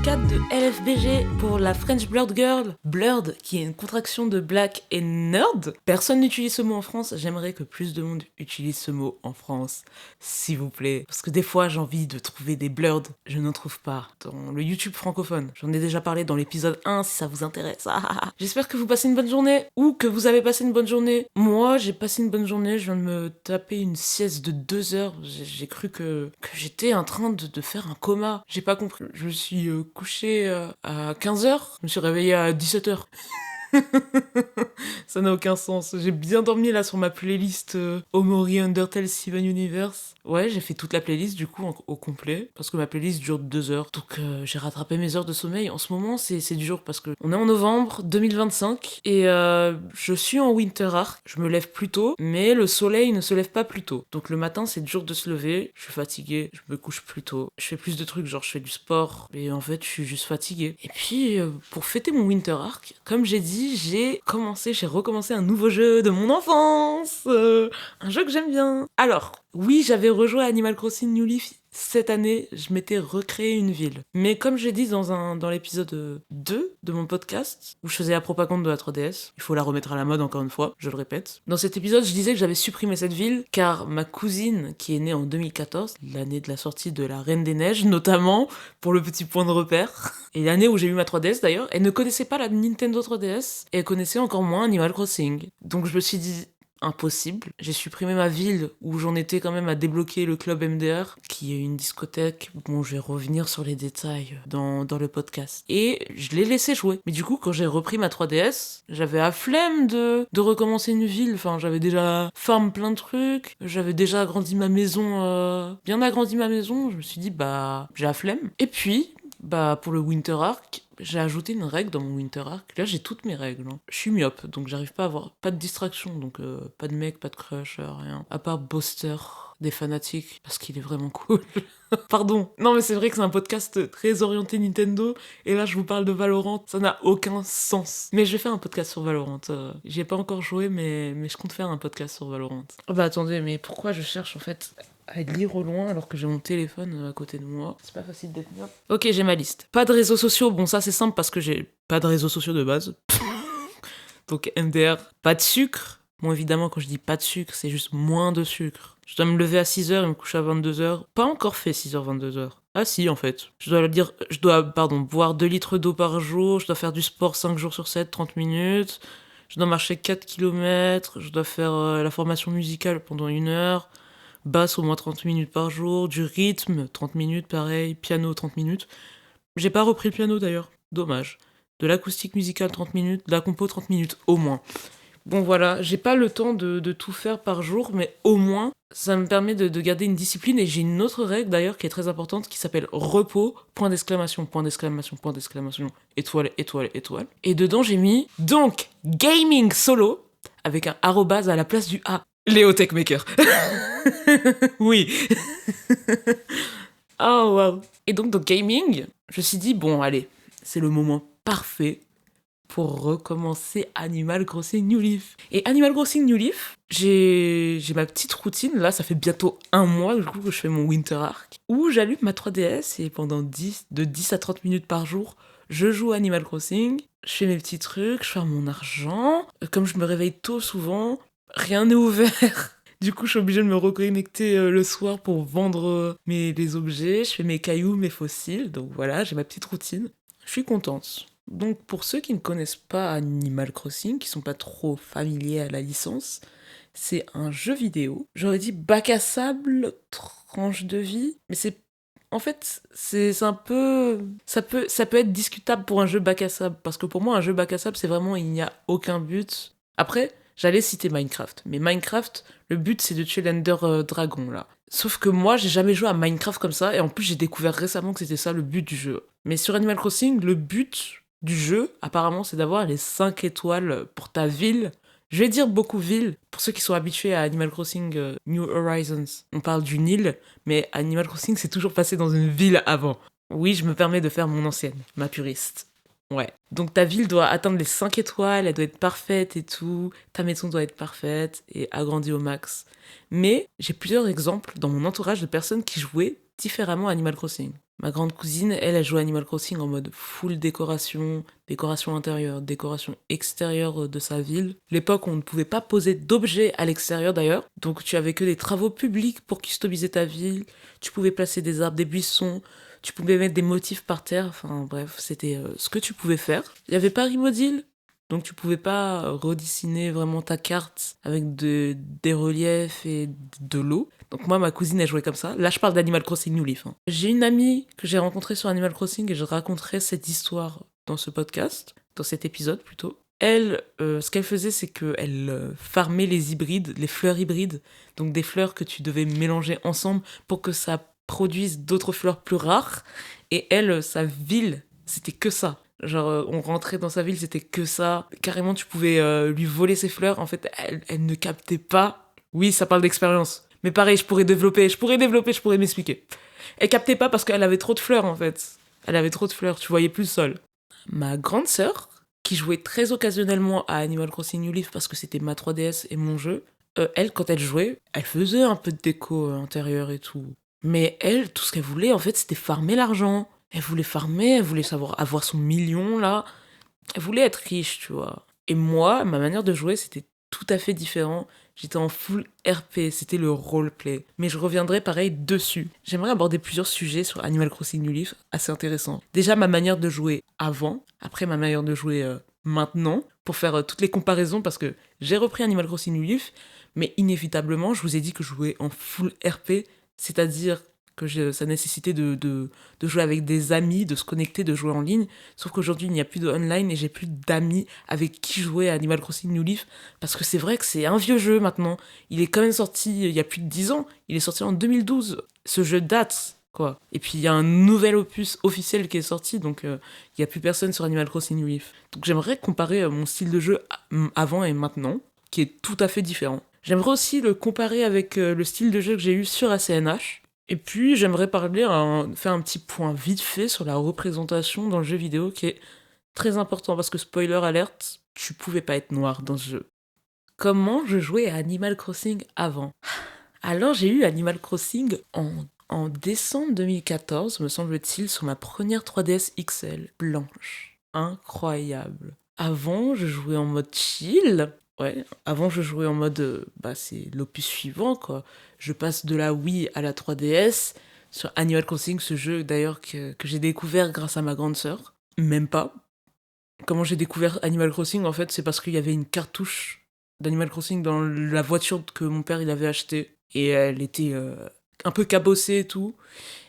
4 de LFBG pour la French Blurred Girl. Blurred, qui est une contraction de black et nerd. Personne n'utilise ce mot en France. J'aimerais que plus de monde utilise ce mot en France, s'il vous plaît. Parce que des fois, j'ai envie de trouver des blurred. Je n'en trouve pas dans le YouTube francophone. J'en ai déjà parlé dans l'épisode 1, si ça vous intéresse. J'espère que vous passez une bonne journée ou que vous avez passé une bonne journée. Moi, j'ai passé une bonne journée. Je viens de me taper une sieste de 2 heures. J'ai cru que j'étais en train de faire un coma. J'ai pas compris. Je me suis couché à 15h. Je me suis réveillée à 17h. Ça n'a aucun sens. J'ai bien dormi là sur ma playlist Omori Undertale Steven Universe. Ouais, j'ai fait toute la playlist du coup au complet parce que ma playlist dure 2 heures. Donc j'ai rattrapé mes heures de sommeil. En ce moment, c'est dur parce que on est en novembre 2025 et je suis en winter arc. Je me lève plus tôt, mais le soleil ne se lève pas plus tôt. Donc le matin, c'est dur de se lever. Je suis fatiguée, je me couche plus tôt. Je fais plus de trucs, genre je fais du sport, mais en fait, je suis juste fatiguée. Et puis pour fêter mon winter arc, comme j'ai dit, j'ai recommencé un nouveau jeu de mon enfance, un jeu que j'aime bien. Alors, oui, j'avais rejoué à Animal Crossing New Leaf cette année, je m'étais recréé une ville. Mais comme j'ai dit dans l'épisode 2 de mon podcast, où je faisais la propagande de la 3DS, il faut la remettre à la mode encore une fois, je le répète. Dans cet épisode, je disais que j'avais supprimé cette ville, car ma cousine, qui est née en 2014, l'année de la sortie de la Reine des Neiges, notamment, pour le petit point de repère, et l'année où j'ai eu ma 3DS d'ailleurs, elle ne connaissait pas la Nintendo 3DS, et elle connaissait encore moins Animal Crossing. Donc je me suis dit, impossible. J'ai supprimé ma ville où j'en étais quand même à débloquer le club MDR, qui est une discothèque. Bon, je vais revenir sur les détails dans le podcast. Et je l'ai laissé jouer. Mais du coup, quand j'ai repris ma 3DS, j'avais la flemme de recommencer une ville. Enfin, j'avais déjà farm plein de trucs. J'avais déjà agrandi ma maison, bien agrandi ma maison. Je me suis dit, bah, j'ai la flemme. Et puis, bah, pour le Winter Arc, j'ai ajouté une règle dans mon Winter Arc. Là, j'ai toutes mes règles. Je suis myope, donc j'arrive pas à avoir... Pas de distraction, donc pas de mec, pas de crush, rien. À part Boster des fanatiques, parce qu'il est vraiment cool. Pardon. Non, mais c'est vrai que c'est un podcast très orienté Nintendo, et là, je vous parle de Valorant. Ça n'a aucun sens. Mais je vais faire un podcast sur Valorant. J'y ai pas encore joué, mais je compte faire un podcast sur Valorant. Oh bah attendez, mais pourquoi je cherche en fait à lire au loin alors que j'ai mon téléphone à côté de moi? C'est pas facile d'être myope. Ok, j'ai ma liste. Pas de réseaux sociaux, bon ça c'est simple parce que j'ai pas de réseaux sociaux de base. Donc MDR, pas de sucre. Bon évidemment quand je dis pas de sucre, c'est juste moins de sucre. Je dois me lever à 6h et me coucher à 22h. Pas encore fait 6h, 22h. Ah si en fait. Je dois boire 2 litres d'eau par jour, je dois faire du sport 5 jours sur 7, 30 minutes. Je dois marcher 4 km, je dois faire la formation musicale pendant 1 heure. Basse au moins 30 minutes par jour, du rythme 30 minutes pareil, piano 30 minutes. J'ai pas repris le piano d'ailleurs, dommage. De l'acoustique musicale 30 minutes, de la compo 30 minutes au moins. Bon voilà, j'ai pas le temps de tout faire par jour, mais au moins ça me permet de garder une discipline. Et j'ai une autre règle d'ailleurs qui est très importante qui s'appelle repos, point d'exclamation, point d'exclamation, point d'exclamation, étoile, étoile, étoile. Et dedans j'ai mis donc gaming solo avec un arrobase à la place du A. Léo Techmaker. Oui. Oh wow. Et donc dans gaming, je me suis dit bon allez, c'est le moment parfait pour recommencer Animal Crossing New Leaf. Et Animal Crossing New Leaf, j'ai ma petite routine, là ça fait bientôt 1 mois du coup que je fais mon Winter Arc, où j'allume ma 3DS et pendant de 10 à 30 minutes par jour, je joue à Animal Crossing, je fais mes petits trucs, je fais mon argent, comme je me réveille tôt souvent, rien n'est ouvert. Du coup, je suis obligée de me reconnecter le soir pour vendre les objets. Je fais mes cailloux, mes fossiles. Donc voilà, j'ai ma petite routine. Je suis contente. Donc pour ceux qui ne connaissent pas Animal Crossing, qui sont pas trop familiers à la licence, c'est un jeu vidéo. J'aurais dit bac à sable, tranche de vie, mais c'est... En fait, c'est un peu... Ça peut être discutable pour un jeu bac à sable, parce que pour moi, un jeu bac à sable, c'est vraiment, il n'y a aucun but. Après, j'allais citer Minecraft, mais Minecraft, le but, c'est de tuer l'Ender Dragon, là. Sauf que moi, j'ai jamais joué à Minecraft comme ça, et en plus, j'ai découvert récemment que c'était ça le but du jeu. Mais sur Animal Crossing, le but du jeu, apparemment, c'est d'avoir les 5 étoiles pour ta ville. Je vais dire beaucoup ville, pour ceux qui sont habitués à Animal Crossing New Horizons. On parle d'une île, mais Animal Crossing, c'est toujours passé dans une ville avant. Oui, je me permets de faire mon ancienne, ma puriste. Ouais. Donc ta ville doit atteindre les 5 étoiles, elle doit être parfaite et tout, ta maison doit être parfaite et agrandie au max. Mais j'ai plusieurs exemples dans mon entourage de personnes qui jouaient différemment à Animal Crossing. Ma grande cousine, elle joué à Animal Crossing en mode full décoration, décoration intérieure, décoration extérieure de sa ville. L'époque où on ne pouvait pas poser d'objets à l'extérieur d'ailleurs, donc tu avais que des travaux publics pour customiser ta ville, tu pouvais placer des arbres, des buissons, tu pouvais mettre des motifs par terre, enfin bref, c'était ce que tu pouvais faire. Il y avait pas Remodil, donc tu pouvais pas redessiner vraiment ta carte avec des reliefs et de l'eau. Donc moi, ma cousine, elle jouait comme ça. Là, je parle d'Animal Crossing New Leaf. J'ai une amie que j'ai rencontrée sur Animal Crossing et je raconterai cette histoire dans ce podcast, dans cet épisode plutôt. Elle, ce qu'elle faisait, c'est qu'elle farmait les hybrides, les fleurs hybrides, donc des fleurs que tu devais mélanger ensemble pour que ça produise d'autres fleurs plus rares. Et elle, sa ville, c'était que ça. Genre, on rentrait dans sa ville, c'était que ça. Carrément, tu pouvais lui voler ses fleurs. En fait, elle ne captait pas. Oui, ça parle d'expérience. Mais pareil, je pourrais m'expliquer. Elle captait pas parce qu'elle avait trop de fleurs, en fait. Elle avait trop de fleurs, tu voyais plus le sol. Ma grande sœur, qui jouait très occasionnellement à Animal Crossing New Leaf parce que c'était ma 3DS et mon jeu, elle, quand elle jouait, elle faisait un peu de déco intérieure et tout. Mais elle, tout ce qu'elle voulait, en fait, c'était farmer l'argent. Elle voulait farmer, elle voulait savoir avoir son million, là. Elle voulait être riche, tu vois. Et moi, ma manière de jouer, c'était tout à fait différent. J'étais en full RP, c'était le roleplay. Mais je reviendrai pareil dessus. J'aimerais aborder plusieurs sujets sur Animal Crossing New Leaf, assez intéressants. Déjà, ma manière de jouer avant, après ma manière de jouer maintenant, pour faire toutes les comparaisons, parce que j'ai repris Animal Crossing New Leaf, mais inévitablement, je vous ai dit que je jouais en full RP, c'est-à-dire que ça nécessitait de jouer avec des amis, de se connecter, de jouer en ligne. Sauf qu'aujourd'hui, il n'y a plus de online et j'ai plus d'amis avec qui jouer à Animal Crossing New Leaf. Parce que c'est vrai que c'est un vieux jeu maintenant. Il est quand même sorti il y a plus de 10 ans. Il est sorti en 2012. Ce jeu date, quoi. Et puis il y a un nouvel opus officiel qui est sorti, donc il n'y a plus personne sur Animal Crossing New Leaf. Donc j'aimerais comparer mon style de jeu avant et maintenant, qui est tout à fait différent. J'aimerais aussi le comparer avec le style de jeu que j'ai eu sur ACNH. Et puis, j'aimerais faire un petit point vite fait sur la représentation dans le jeu vidéo qui est très important parce que, spoiler alerte, tu pouvais pas être noir dans ce jeu. Comment je jouais à Animal Crossing avant? Alors, j'ai eu Animal Crossing en décembre 2014, me semble-t-il, sur ma première 3DS XL, blanche. Incroyable. Avant, je jouais en mode chill. Ouais, avant je jouais en mode, c'est l'opus suivant, quoi. Je passe de la Wii à la 3DS sur Animal Crossing, ce jeu d'ailleurs que j'ai découvert grâce à ma grande sœur. Même pas. Comment j'ai découvert Animal Crossing, en fait, c'est parce qu'il y avait une cartouche d'Animal Crossing dans la voiture que mon père il avait achetée. Et elle était un peu cabossée et tout.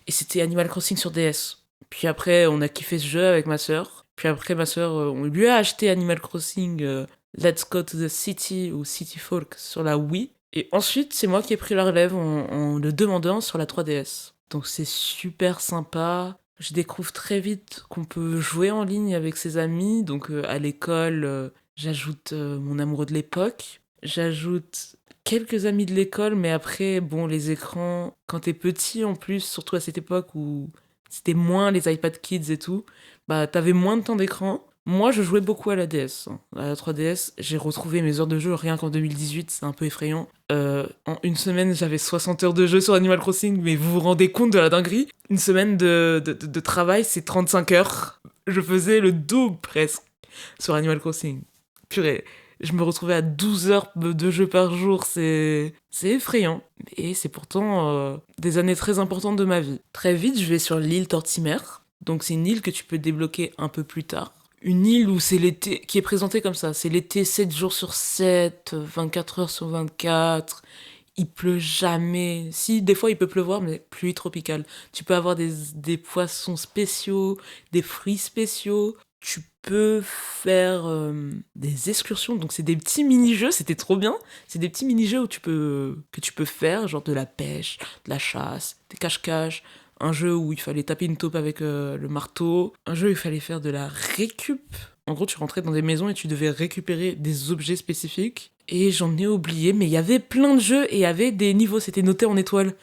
Et c'était Animal Crossing sur DS. Puis après, on a kiffé ce jeu avec ma sœur. Puis après, ma sœur, on lui a acheté Animal Crossing Let's Go to the City ou City Folk sur la Wii. Et ensuite, c'est moi qui ai pris la relève en le demandant sur la 3DS. Donc c'est super sympa. Je découvre très vite qu'on peut jouer en ligne avec ses amis. Donc à l'école, j'ajoute mon amoureux de l'époque. J'ajoute quelques amis de l'école, mais après, bon, les écrans, quand t'es petit en plus, surtout à cette époque où c'était moins les iPad Kids et tout, bah t'avais moins de temps d'écran. Moi, je jouais beaucoup à la DS. À la 3DS, j'ai retrouvé mes heures de jeu rien qu'en 2018, c'est un peu effrayant. En une semaine, j'avais 60 heures de jeu sur Animal Crossing, mais vous vous rendez compte de la dinguerie? Une semaine de travail, c'est 35 heures. Je faisais le double presque sur Animal Crossing. Purée, je me retrouvais à 12 heures de jeu par jour, c'est effrayant. Et c'est pourtant des années très importantes de ma vie. Très vite, je vais sur l'île Tortimer. Donc c'est une île que tu peux débloquer un peu plus tard. Une île où c'est l'été, qui est présentée comme ça. C'est l'été 7 jours sur 7, 24 heures sur 24. Il pleut jamais. Si, des fois il peut pleuvoir, mais pluie tropicale. Tu peux avoir des poissons spéciaux, des fruits spéciaux. Tu peux faire des excursions. Donc c'est des petits mini-jeux, c'était trop bien. C'est des petits mini-jeux que tu peux faire, genre de la pêche, de la chasse, des cache-cache. Un jeu où il fallait taper une taupe avec le marteau. Un jeu où il fallait faire de la récup. En gros, tu rentrais dans des maisons et tu devais récupérer des objets spécifiques. Et j'en ai oublié, mais il y avait plein de jeux et il y avait des niveaux, c'était noté en étoiles.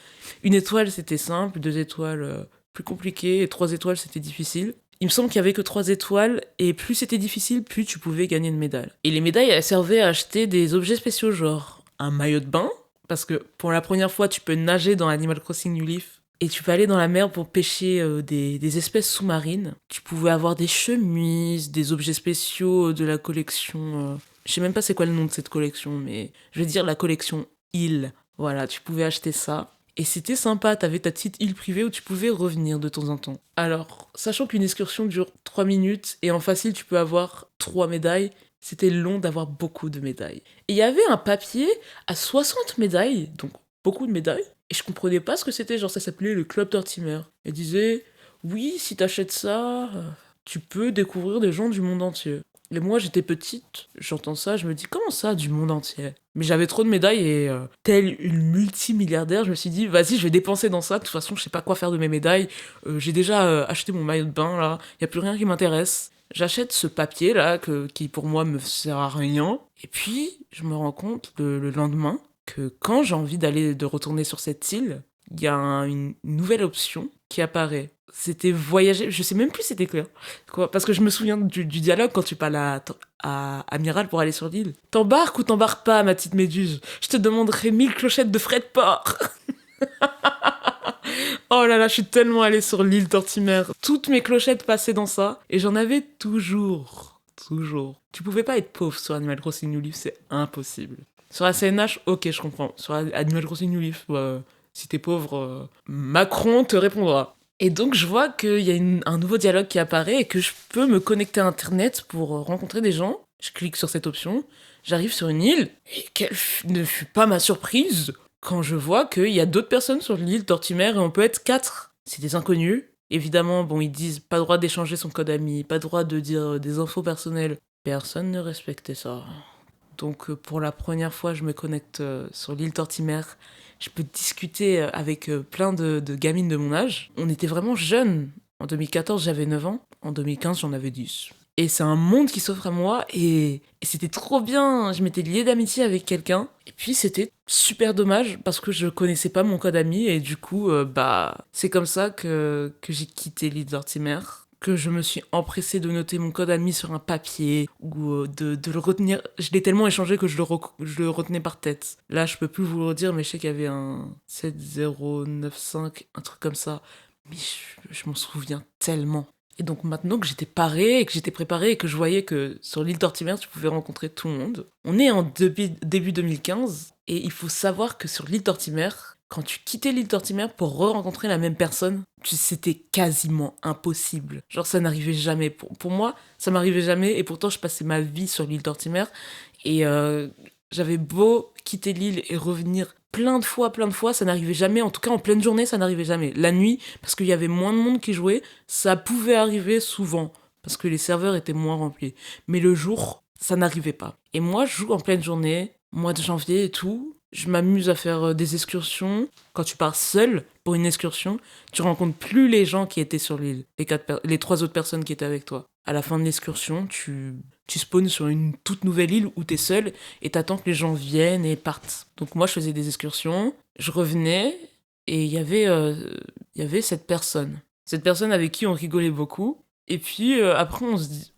Une étoile, c'était simple, 2 étoiles, plus compliqué, et 3 étoiles, c'était difficile. Il me semble qu'il y avait que 3 étoiles, et plus c'était difficile, plus tu pouvais gagner une médaille. Et les médailles, elles servaient à acheter des objets spéciaux, genre un maillot de bain, parce que pour la première fois, tu peux nager dans Animal Crossing New Leaf. Et tu peux aller dans la mer pour pêcher des espèces sous-marines. Tu pouvais avoir des chemises, des objets spéciaux de la collection. Je sais même pas c'est quoi le nom de cette collection, mais je vais dire la collection île. Voilà, tu pouvais acheter ça. Et c'était sympa, t'avais ta petite île privée où tu pouvais revenir de temps en temps. Alors, sachant qu'une excursion dure 3 minutes et en facile tu peux avoir 3 médailles, c'était long d'avoir beaucoup de médailles. Et il y avait un papier à 60 médailles, donc beaucoup de médailles. Et je comprenais pas ce que c'était, genre ça s'appelait le Club Tortimer. Elle disait, oui, si t'achètes ça, tu peux découvrir des gens du monde entier. Et moi j'étais petite, j'entends ça, je me dis, comment ça, du monde entier? Mais j'avais trop de médailles et telle une multimilliardaire, je me suis dit, vas-y, je vais dépenser dans ça, de toute façon je sais pas quoi faire de mes médailles, j'ai déjà acheté mon maillot de bain là, y a plus rien qui m'intéresse. J'achète ce papier là, qui pour moi me sert à rien, et puis je me rends compte le lendemain que quand j'ai envie de retourner sur cette île, il y a une nouvelle option qui apparaît. C'était voyager, je sais même plus si c'était clair. Quoi, parce que je me souviens du dialogue quand tu parles à Amiral pour aller sur l'île. T'embarques ou t'embarques pas, ma petite méduse? Je te demanderai 1000 clochettes de frais de port. Oh là là, je suis tellement allée sur l'île Tortimer. Toutes mes clochettes passaient dans ça. Et j'en avais toujours. Toujours. Tu pouvais pas être pauvre sur Animal Crossing New Leaf, c'est impossible. Sur la CNH, ok, je comprends. Sur Animal Crossing New Leaf, si t'es pauvre, Macron te répondra. Et donc je vois qu'il y a un nouveau dialogue qui apparaît et que je peux me connecter à Internet pour rencontrer des gens. Je clique sur cette option, j'arrive sur une île, et quelle ne fut pas ma surprise quand je vois qu'il y a d'autres personnes sur l'île Tortimer et on peut être 4. C'est des inconnus. Évidemment, bon, ils disent pas droit d'échanger son code ami, pas droit de dire des infos personnelles. Personne ne respectait ça. Donc pour la première fois, je me connecte sur l'île Tortimer. Je peux discuter avec plein de gamines de mon âge. On était vraiment jeunes. En 2014, j'avais 9 ans. En 2015, j'en avais 10. Et c'est un monde qui s'offre à moi et c'était trop bien. Je m'étais liée d'amitié avec quelqu'un. Et puis c'était super dommage parce que je connaissais pas mon code ami et du coup, c'est comme ça que j'ai quitté l'île Tortimer, que je me suis empressée de noter mon code ami sur un papier ou de le retenir. Je l'ai tellement échangé que je le retenais par tête. Là, je peux plus vous le redire, mais je sais qu'il y avait un 7095, un truc comme ça. Mais je m'en souviens tellement. Et donc maintenant que j'étais parée et que j'étais préparée et que je voyais que sur l'île Tortimer, tu pouvais rencontrer tout le monde. On est en début 2015 et il faut savoir que sur l'île Tortimer, quand tu quittais l'île Tortimer pour re-rencontrer la même personne, c'était quasiment impossible. Genre ça n'arrivait jamais. Pour moi, ça m'arrivait jamais et pourtant je passais ma vie sur l'île Tortimer et j'avais beau quitter l'île et revenir plein de fois, ça n'arrivait jamais. En tout cas, en pleine journée, ça n'arrivait jamais. La nuit, parce qu'il y avait moins de monde qui jouait, ça pouvait arriver souvent, parce que les serveurs étaient moins remplis. Mais le jour, ça n'arrivait pas. Et moi, je joue en pleine journée, mois de janvier et tout. Je m'amuse à faire des excursions. Quand tu pars seul pour une excursion, tu rencontres plus les gens qui étaient sur l'île, les 3 autres personnes qui étaient avec toi. À la fin de l'excursion, tu spawns sur une toute nouvelle île où t'es seul et t'attends que les gens viennent et partent. Donc moi, je faisais des excursions, je revenais et il y avait cette personne. Cette personne avec qui on rigolait beaucoup. Et puis après,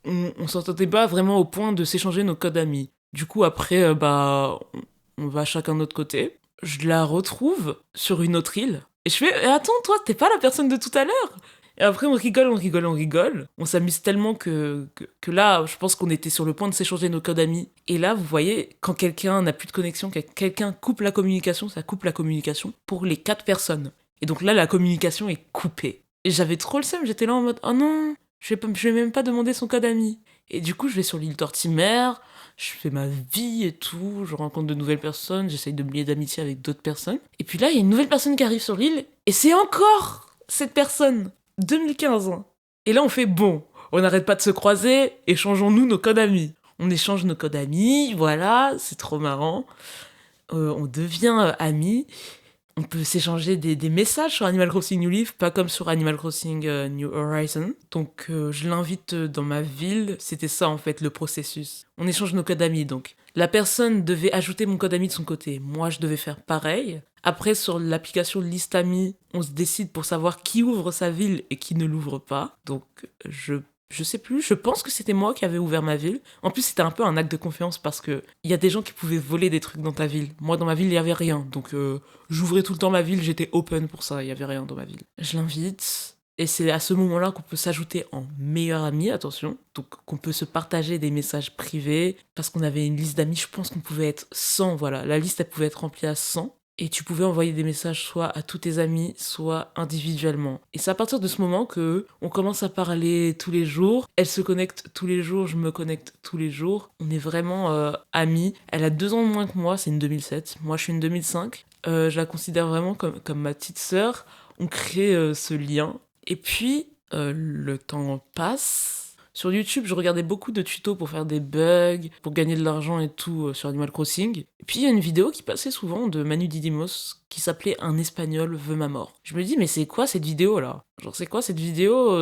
on s'entendait pas vraiment au point de s'échanger nos codes amis. Du coup, après, on va chacun de notre côté. Je la retrouve sur une autre île. Et je fais, attends, toi, t'es pas la personne de tout à l'heure? Et après, on rigole. On s'amuse tellement que là, je pense qu'on était sur le point de s'échanger nos codes amis. Et là, vous voyez, quand quelqu'un n'a plus de connexion, quand quelqu'un coupe la communication, ça coupe la communication pour les 4 personnes. Et donc là, la communication est coupée. Et j'avais trop le seum, j'étais là en mode, oh non, je vais même pas demander son code ami. Et du coup, je vais sur l'île Tortimer, je fais ma vie et tout, je rencontre de nouvelles personnes, j'essaye de me lier d'amitié avec d'autres personnes. Et puis là, il y a une nouvelle personne qui arrive sur l'île, et c'est encore cette personne. 2015. Et là, on fait bon, on n'arrête pas de se croiser, échangeons-nous nos codes amis. On échange nos codes amis, voilà, c'est trop marrant. On devient amis. On peut s'échanger des messages sur Animal Crossing New Leaf, pas comme sur Animal Crossing New Horizon. Donc je l'invite dans ma ville, c'était ça en fait le processus. On échange nos codes amis donc. La personne devait ajouter mon code ami de son côté, moi je devais faire pareil. Après sur l'application Liste Amis, on se décide pour savoir qui ouvre sa ville et qui ne l'ouvre pas. Donc je Je sais plus, je pense que c'était moi qui avais ouvert ma ville. En plus, c'était un peu un acte de confiance parce que il y a des gens qui pouvaient voler des trucs dans ta ville. Moi, dans ma ville, il y avait rien. Donc, j'ouvrais tout le temps ma ville, j'étais open pour ça, il y avait rien dans ma ville. Je l'invite. Et c'est à ce moment-là qu'on peut s'ajouter en meilleur ami, attention. Donc, qu'on peut se partager des messages privés. Parce qu'on avait une liste d'amis, je pense qu'on pouvait être 100, voilà. La liste, elle pouvait être remplie à 100. Et tu pouvais envoyer des messages soit à tous tes amis, soit individuellement. Et c'est à partir de ce moment que on commence à parler tous les jours. Elle se connecte tous les jours, je me connecte tous les jours. On est vraiment amis. Elle a 2 ans de moins que moi, c'est une 2007. Moi, je suis une 2005. Je la considère vraiment comme ma petite sœur. On crée ce lien. Et puis, le temps passe. Sur YouTube, je regardais beaucoup de tutos pour faire des bugs, pour gagner de l'argent et tout sur Animal Crossing. Et puis il y a une vidéo qui passait souvent de Manu Didimos qui s'appelait Un Espagnol veut ma mort. Je me dis, mais c'est quoi cette vidéo là? Genre, c'est quoi cette vidéo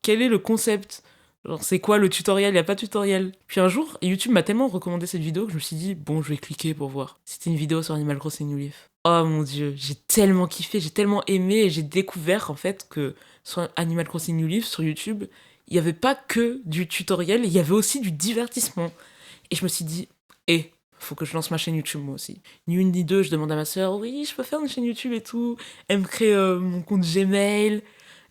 quel est le concept? Genre, c'est quoi le tutoriel? Il n'y a pas de tutoriel. Puis un jour, YouTube m'a tellement recommandé cette vidéo que je me suis dit, bon, je vais cliquer pour voir. C'était une vidéo sur Animal Crossing New Leaf. Oh mon dieu, j'ai tellement kiffé, j'ai tellement aimé et j'ai découvert en fait que sur Animal Crossing New Leaf sur YouTube, il n'y avait pas que du tutoriel, il y avait aussi du divertissement. Et je me suis dit, faut que je lance ma chaîne YouTube moi aussi. Ni une ni deux, je demande à ma soeur, oui, je peux faire une chaîne YouTube et tout. Elle me crée mon compte Gmail,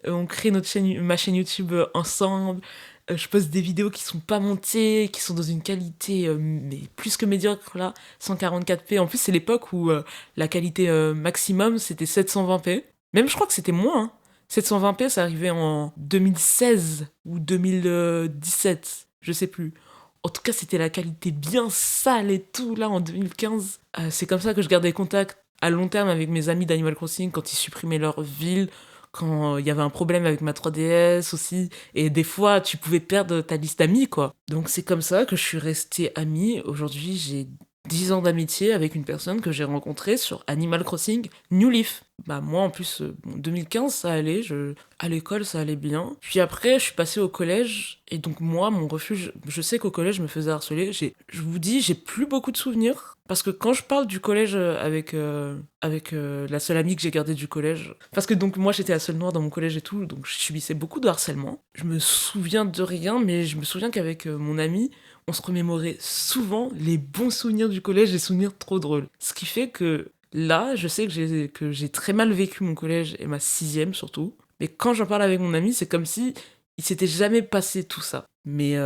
on crée ma chaîne YouTube ensemble. Je poste des vidéos qui sont pas montées, qui sont dans une qualité mais plus que médiocre là, 144p. En plus, c'est l'époque où la qualité maximum c'était 720p. Même je crois que c'était moins, hein. 720p, ça arrivait en 2016 ou 2017, je sais plus. En tout cas, c'était la qualité bien sale et tout, là, en 2015. C'est comme ça que je gardais contact à long terme avec mes amis d'Animal Crossing quand ils supprimaient leur ville, quand il y avait un problème avec ma 3DS aussi. Et des fois, tu pouvais perdre ta liste d'amis, quoi. Donc c'est comme ça que je suis restée amie. Aujourd'hui, j'ai 10 ans d'amitié avec une personne que j'ai rencontrée sur Animal Crossing New Leaf. Bah moi en plus, 2015 ça allait, à l'école ça allait bien. Puis après je suis passée au collège et donc moi mon refuge, je sais qu'au collège je me faisais harceler. Je vous dis, j'ai plus beaucoup de souvenirs parce que quand je parle du collège avec la seule amie que j'ai gardée du collège, parce que donc moi j'étais la seule noire dans mon collège et tout, donc je subissais beaucoup de harcèlement. Je me souviens de rien, mais je me souviens qu'avec mon ami, on se remémorait souvent les bons souvenirs du collège, les souvenirs trop drôles. Ce qui fait que là, je sais que j'ai très mal vécu mon collège et ma 6e surtout. Mais quand j'en parle avec mon ami, c'est comme si il s'était jamais passé tout ça. Mais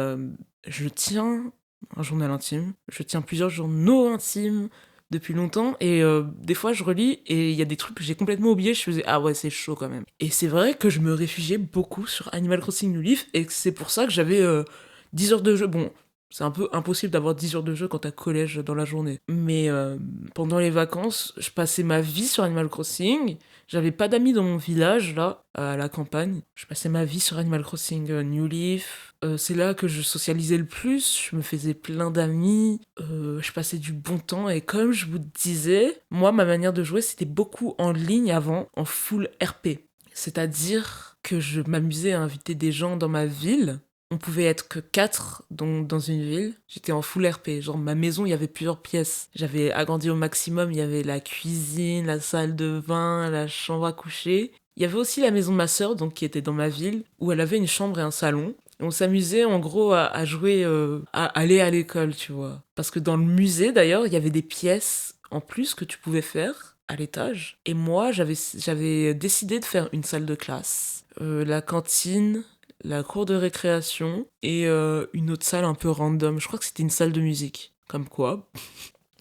je tiens un journal intime, je tiens plusieurs journaux intimes depuis longtemps et des fois je relis et il y a des trucs que j'ai complètement oubliés, je faisais ah ouais c'est chaud quand même. Et c'est vrai que je me réfugiais beaucoup sur Animal Crossing New Leaf et c'est pour ça que j'avais 10 heures de jeu. Bon, c'est un peu impossible d'avoir 10 heures de jeu quand t'as collège dans la journée. Mais pendant les vacances, je passais ma vie sur Animal Crossing. J'avais pas d'amis dans mon village, là, à la campagne. Je passais ma vie sur Animal Crossing New Leaf. C'est là que je socialisais le plus. Je me faisais plein d'amis. Je passais du bon temps. Et comme je vous disais, moi, ma manière de jouer, c'était beaucoup en ligne avant, en full RP. C'est-à-dire que je m'amusais à inviter des gens dans ma ville. On pouvait être que 4 dans une ville. J'étais en full RP. Genre, ma maison, il y avait plusieurs pièces. J'avais agrandi au maximum. Il y avait la cuisine, la salle de bain, la chambre à coucher. Il y avait aussi la maison de ma sœur, donc qui était dans ma ville, où elle avait une chambre et un salon. Et on s'amusait en gros à jouer, à aller à l'école, tu vois. Parce que dans le musée, d'ailleurs, il y avait des pièces en plus que tu pouvais faire à l'étage. Et moi, j'avais décidé de faire une salle de classe, la cantine, la cour de récréation et une autre salle un peu random. Je crois que c'était une salle de musique. Comme quoi.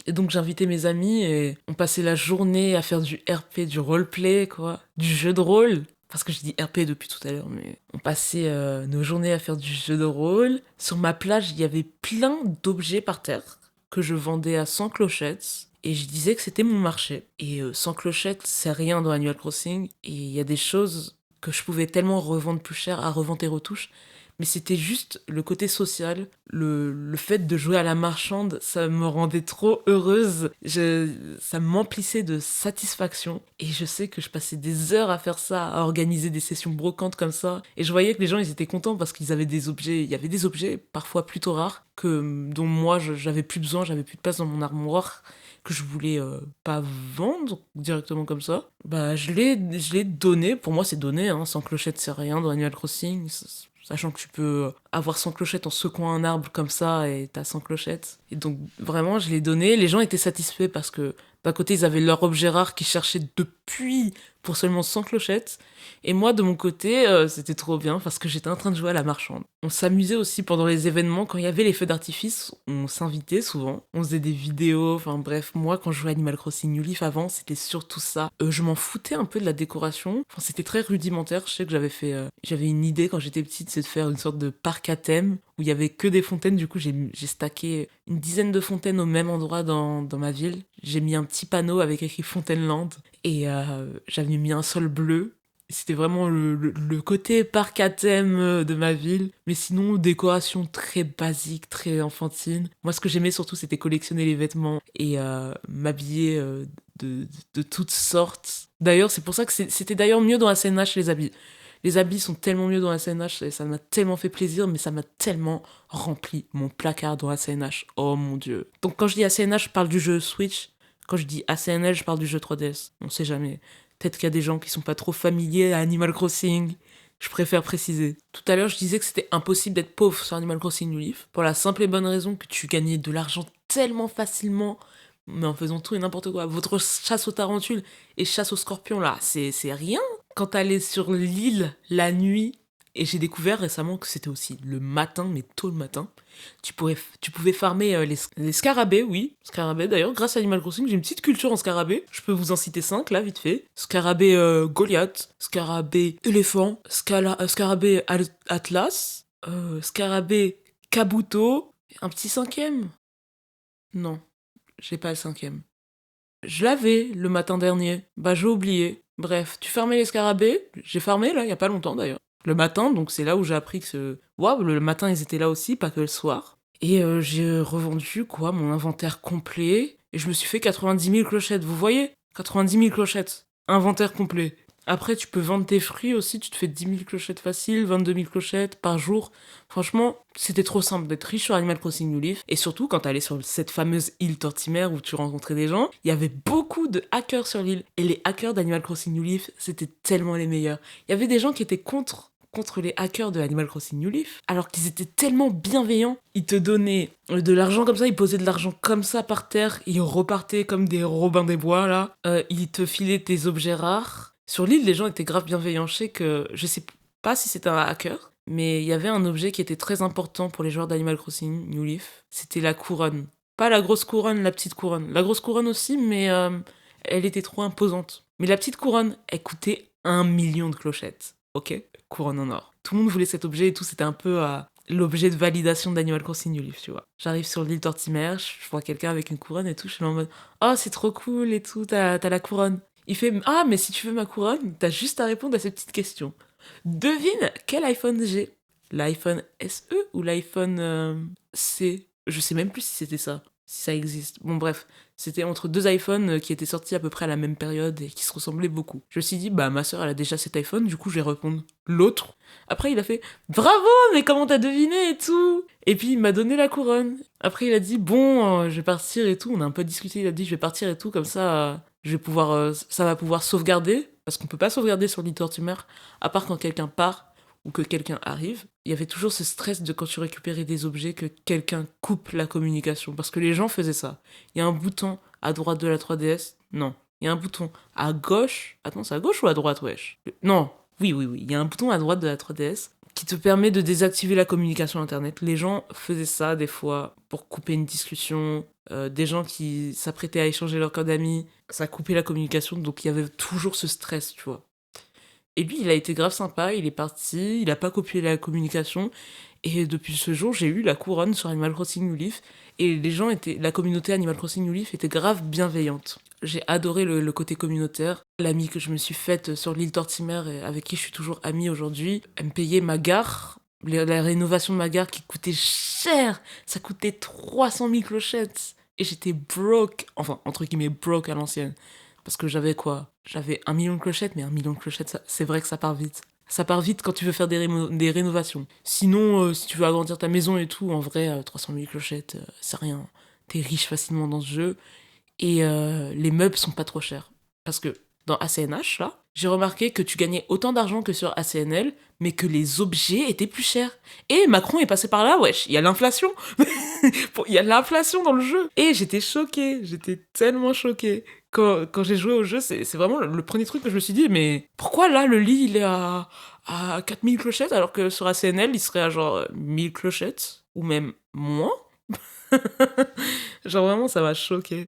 Et donc j'invitais mes amis et on passait la journée à faire du RP, du roleplay, quoi. Du jeu de rôle. Parce que je dis RP depuis tout à l'heure, mais on passait nos journées à faire du jeu de rôle. Sur ma plage, il y avait plein d'objets par terre que je vendais à 100 clochettes. Et je disais que c'était mon marché. Et 100 clochettes, c'est rien dans Animal Crossing. Et il y a des choses que je pouvais tellement revendre plus cher à revente et retouche. Mais c'était juste le côté social, le fait de jouer à la marchande, ça me rendait trop heureuse. Ça m'emplissait de satisfaction. Et je sais que je passais des heures à faire ça, à organiser des sessions brocantes comme ça. Et je voyais que les gens, ils étaient contents parce qu'ils avaient des objets. Il y avait des objets parfois plutôt rares dont moi, j'avais plus besoin, j'avais plus de place dans mon armoire que je voulais pas vendre directement comme ça. Bah, je l'ai donné. Pour moi, c'est donné, hein. Sans clochette, c'est rien dans Animal Crossing. Sachant que tu peux avoir 100 clochettes en secouant un arbre comme ça et t'as 100 clochettes. Et donc vraiment, je l'ai donné. Les gens étaient satisfaits parce que d'un côté, ils avaient leur objet rare qu'ils cherchaient depuis pour seulement 100 clochettes. Et moi, de mon côté, c'était trop bien parce que j'étais en train de jouer à la marchande. On s'amusait aussi pendant les événements. Quand il y avait les feux d'artifice, on s'invitait souvent. On faisait des vidéos. Enfin bref, moi, quand je jouais à Animal Crossing New Leaf avant, c'était surtout ça. Je m'en foutais un peu de la décoration. Enfin, c'était très rudimentaire. Je sais que j'avais une idée quand j'étais petite, c'est de faire une sorte de parc à thème où il y avait que des fontaines. Du coup, j'ai stacké une dizaine de fontaines au même endroit dans ma ville. J'ai mis un petit panneau avec écrit Fontaineland et j'avais mis un sol bleu. C'était vraiment le côté parc à thème de ma ville. Mais sinon, décoration très basique, très enfantine. Moi, ce que j'aimais surtout, c'était collectionner les vêtements et m'habiller de toutes sortes. D'ailleurs, c'est pour ça que c'était d'ailleurs mieux dans la CNH, les habits. Les habits sont tellement mieux dans la CNH et ça m'a tellement fait plaisir, mais ça m'a tellement rempli mon placard dans la CNH. Oh mon dieu. Donc quand je dis ACNH, je parle du jeu Switch. Quand je dis ACNL, je parle du jeu 3DS. On sait jamais. Peut-être qu'il y a des gens qui sont pas trop familiers à Animal Crossing. Je préfère préciser. Tout à l'heure, je disais que c'était impossible d'être pauvre sur Animal Crossing New Leaf. Pour la simple et bonne raison que tu gagnais de l'argent tellement facilement, mais en faisant tout et n'importe quoi. Votre chasse aux tarentules et chasse aux scorpions, là, c'est rien. Quand t'allais sur l'île la nuit, et j'ai découvert récemment que c'était aussi le matin, mais tôt le matin, tu pouvais farmer les scarabées, oui. Scarabées, d'ailleurs, grâce à Animal Crossing, j'ai une petite culture en scarabée. Je peux vous en citer 5, là, vite fait. Scarabée Goliath, scarabée éléphant, scarabée Atlas, scarabée Kabuto, un petit cinquième. Non, j'ai pas le cinquième. Je l'avais le matin dernier. Bah, j'ai oublié. Bref, tu farmais les scarabées. J'ai farmé, là, il y a pas longtemps, d'ailleurs. Le matin, donc c'est là où j'ai appris que waouh, le matin, ils étaient là aussi, pas que le soir. Et j'ai revendu, quoi, mon inventaire complet. Et je me suis fait 90 000 clochettes, vous voyez 90 000 clochettes. Inventaire complet. Après, tu peux vendre tes fruits aussi, tu te fais 10 000 clochettes faciles, 22 000 clochettes par jour. Franchement, c'était trop simple d'être riche sur Animal Crossing New Leaf. Et surtout, quand t'allais sur cette fameuse île Tortimer où tu rencontrais des gens, il y avait beaucoup de hackers sur l'île. Et les hackers d'Animal Crossing New Leaf, c'était tellement les meilleurs. Il y avait des gens qui étaient contre les hackers de Animal Crossing New Leaf, alors qu'ils étaient tellement bienveillants. Ils te donnaient de l'argent comme ça, ils posaient de l'argent comme ça par terre, ils repartaient comme des Robins des Bois, là. Ils te filaient tes objets rares. Sur l'île, les gens étaient grave bienveillants. Je sais pas si c'était un hacker, mais il y avait un objet qui était très important pour les joueurs d'Animal Crossing New Leaf. C'était la couronne. Pas la grosse couronne, la petite couronne. La grosse couronne aussi, mais elle était trop imposante. Mais la petite couronne, elle coûtait 1 million de clochettes. Ok, couronne en or. Tout le monde voulait cet objet et tout, c'était un peu l'objet de validation d'Animal Crossing New Leaf, tu vois. J'arrive sur l'île Tortimer, je vois quelqu'un avec une couronne et tout, je suis là en mode « Oh, c'est trop cool et tout, t'as la couronne ». Il fait « Ah, mais si tu veux ma couronne, t'as juste à répondre à ces petites questions. Devine quel iPhone j'ai. L'iPhone SE ou l'iPhone C. Je sais même plus si c'était ça, si ça existe. Bon bref, c'était entre deux iPhones qui étaient sortis à peu près à la même période et qui se ressemblaient beaucoup. Je me suis dit, bah ma soeur elle a déjà cet iPhone, du coup je vais répondre l'autre. Après il a fait, bravo, mais comment t'as deviné et tout. Et puis il m'a donné la couronne. Après il a dit, bon, je vais partir et tout. On a un peu discuté, il a dit, je vais partir et tout, comme ça, je vais pouvoir, ça va pouvoir sauvegarder. Parce qu'on peut pas sauvegarder sur l'île Tortimer, à part quand quelqu'un part ou que quelqu'un arrive. Il y avait toujours ce stress de quand tu récupérais des objets que quelqu'un coupe la communication. Parce que les gens faisaient ça. Il y a un bouton à droite de la 3DS. Non. Il y a un bouton à gauche. Attends, c'est à gauche ou à droite, wesh? Non. Oui. Il y a un bouton à droite de la 3DS qui te permet de désactiver la communication internet. Les gens faisaient ça des fois pour couper une discussion. Des gens qui s'apprêtaient à échanger leur code d'amis, ça coupait la communication, donc il y avait toujours ce stress, tu vois. Et lui, il a été grave sympa, il est parti, il a pas copié la communication, et depuis ce jour, j'ai eu la couronne sur Animal Crossing New Leaf, et la communauté Animal Crossing New Leaf était grave bienveillante. J'ai adoré le côté communautaire. L'amie que je me suis faite sur l'île Tortimer, et avec qui je suis toujours amie aujourd'hui, elle me payait ma gare, la rénovation de ma gare qui coûtait cher, ça coûtait 300 000 clochettes. Et j'étais broke, enfin, entre guillemets, broke à l'ancienne. Parce que j'avais quoi? J'avais 1 million de clochettes, mais 1 million de clochettes, c'est vrai que ça part vite. Ça part vite quand tu veux faire des rénovations. Sinon, si tu veux agrandir ta maison et tout, en vrai, 300 000 clochettes, c'est rien. T'es riche facilement dans ce jeu. Et les meubles sont pas trop chers. Parce que dans ACNH, là, j'ai remarqué que tu gagnais autant d'argent que sur ACNL, mais que les objets étaient plus chers. Et Macron est passé par là, wesh, il y a l'inflation. Il y a l'inflation dans le jeu. Et j'étais choquée, j'étais tellement choquée. Quand j'ai joué au jeu, c'est vraiment le premier truc que je me suis dit, mais pourquoi là, le lit, il est à 4000 clochettes, alors que sur ACNL, il serait à genre 1000 clochettes, ou même moins. Genre vraiment, ça m'a choquée.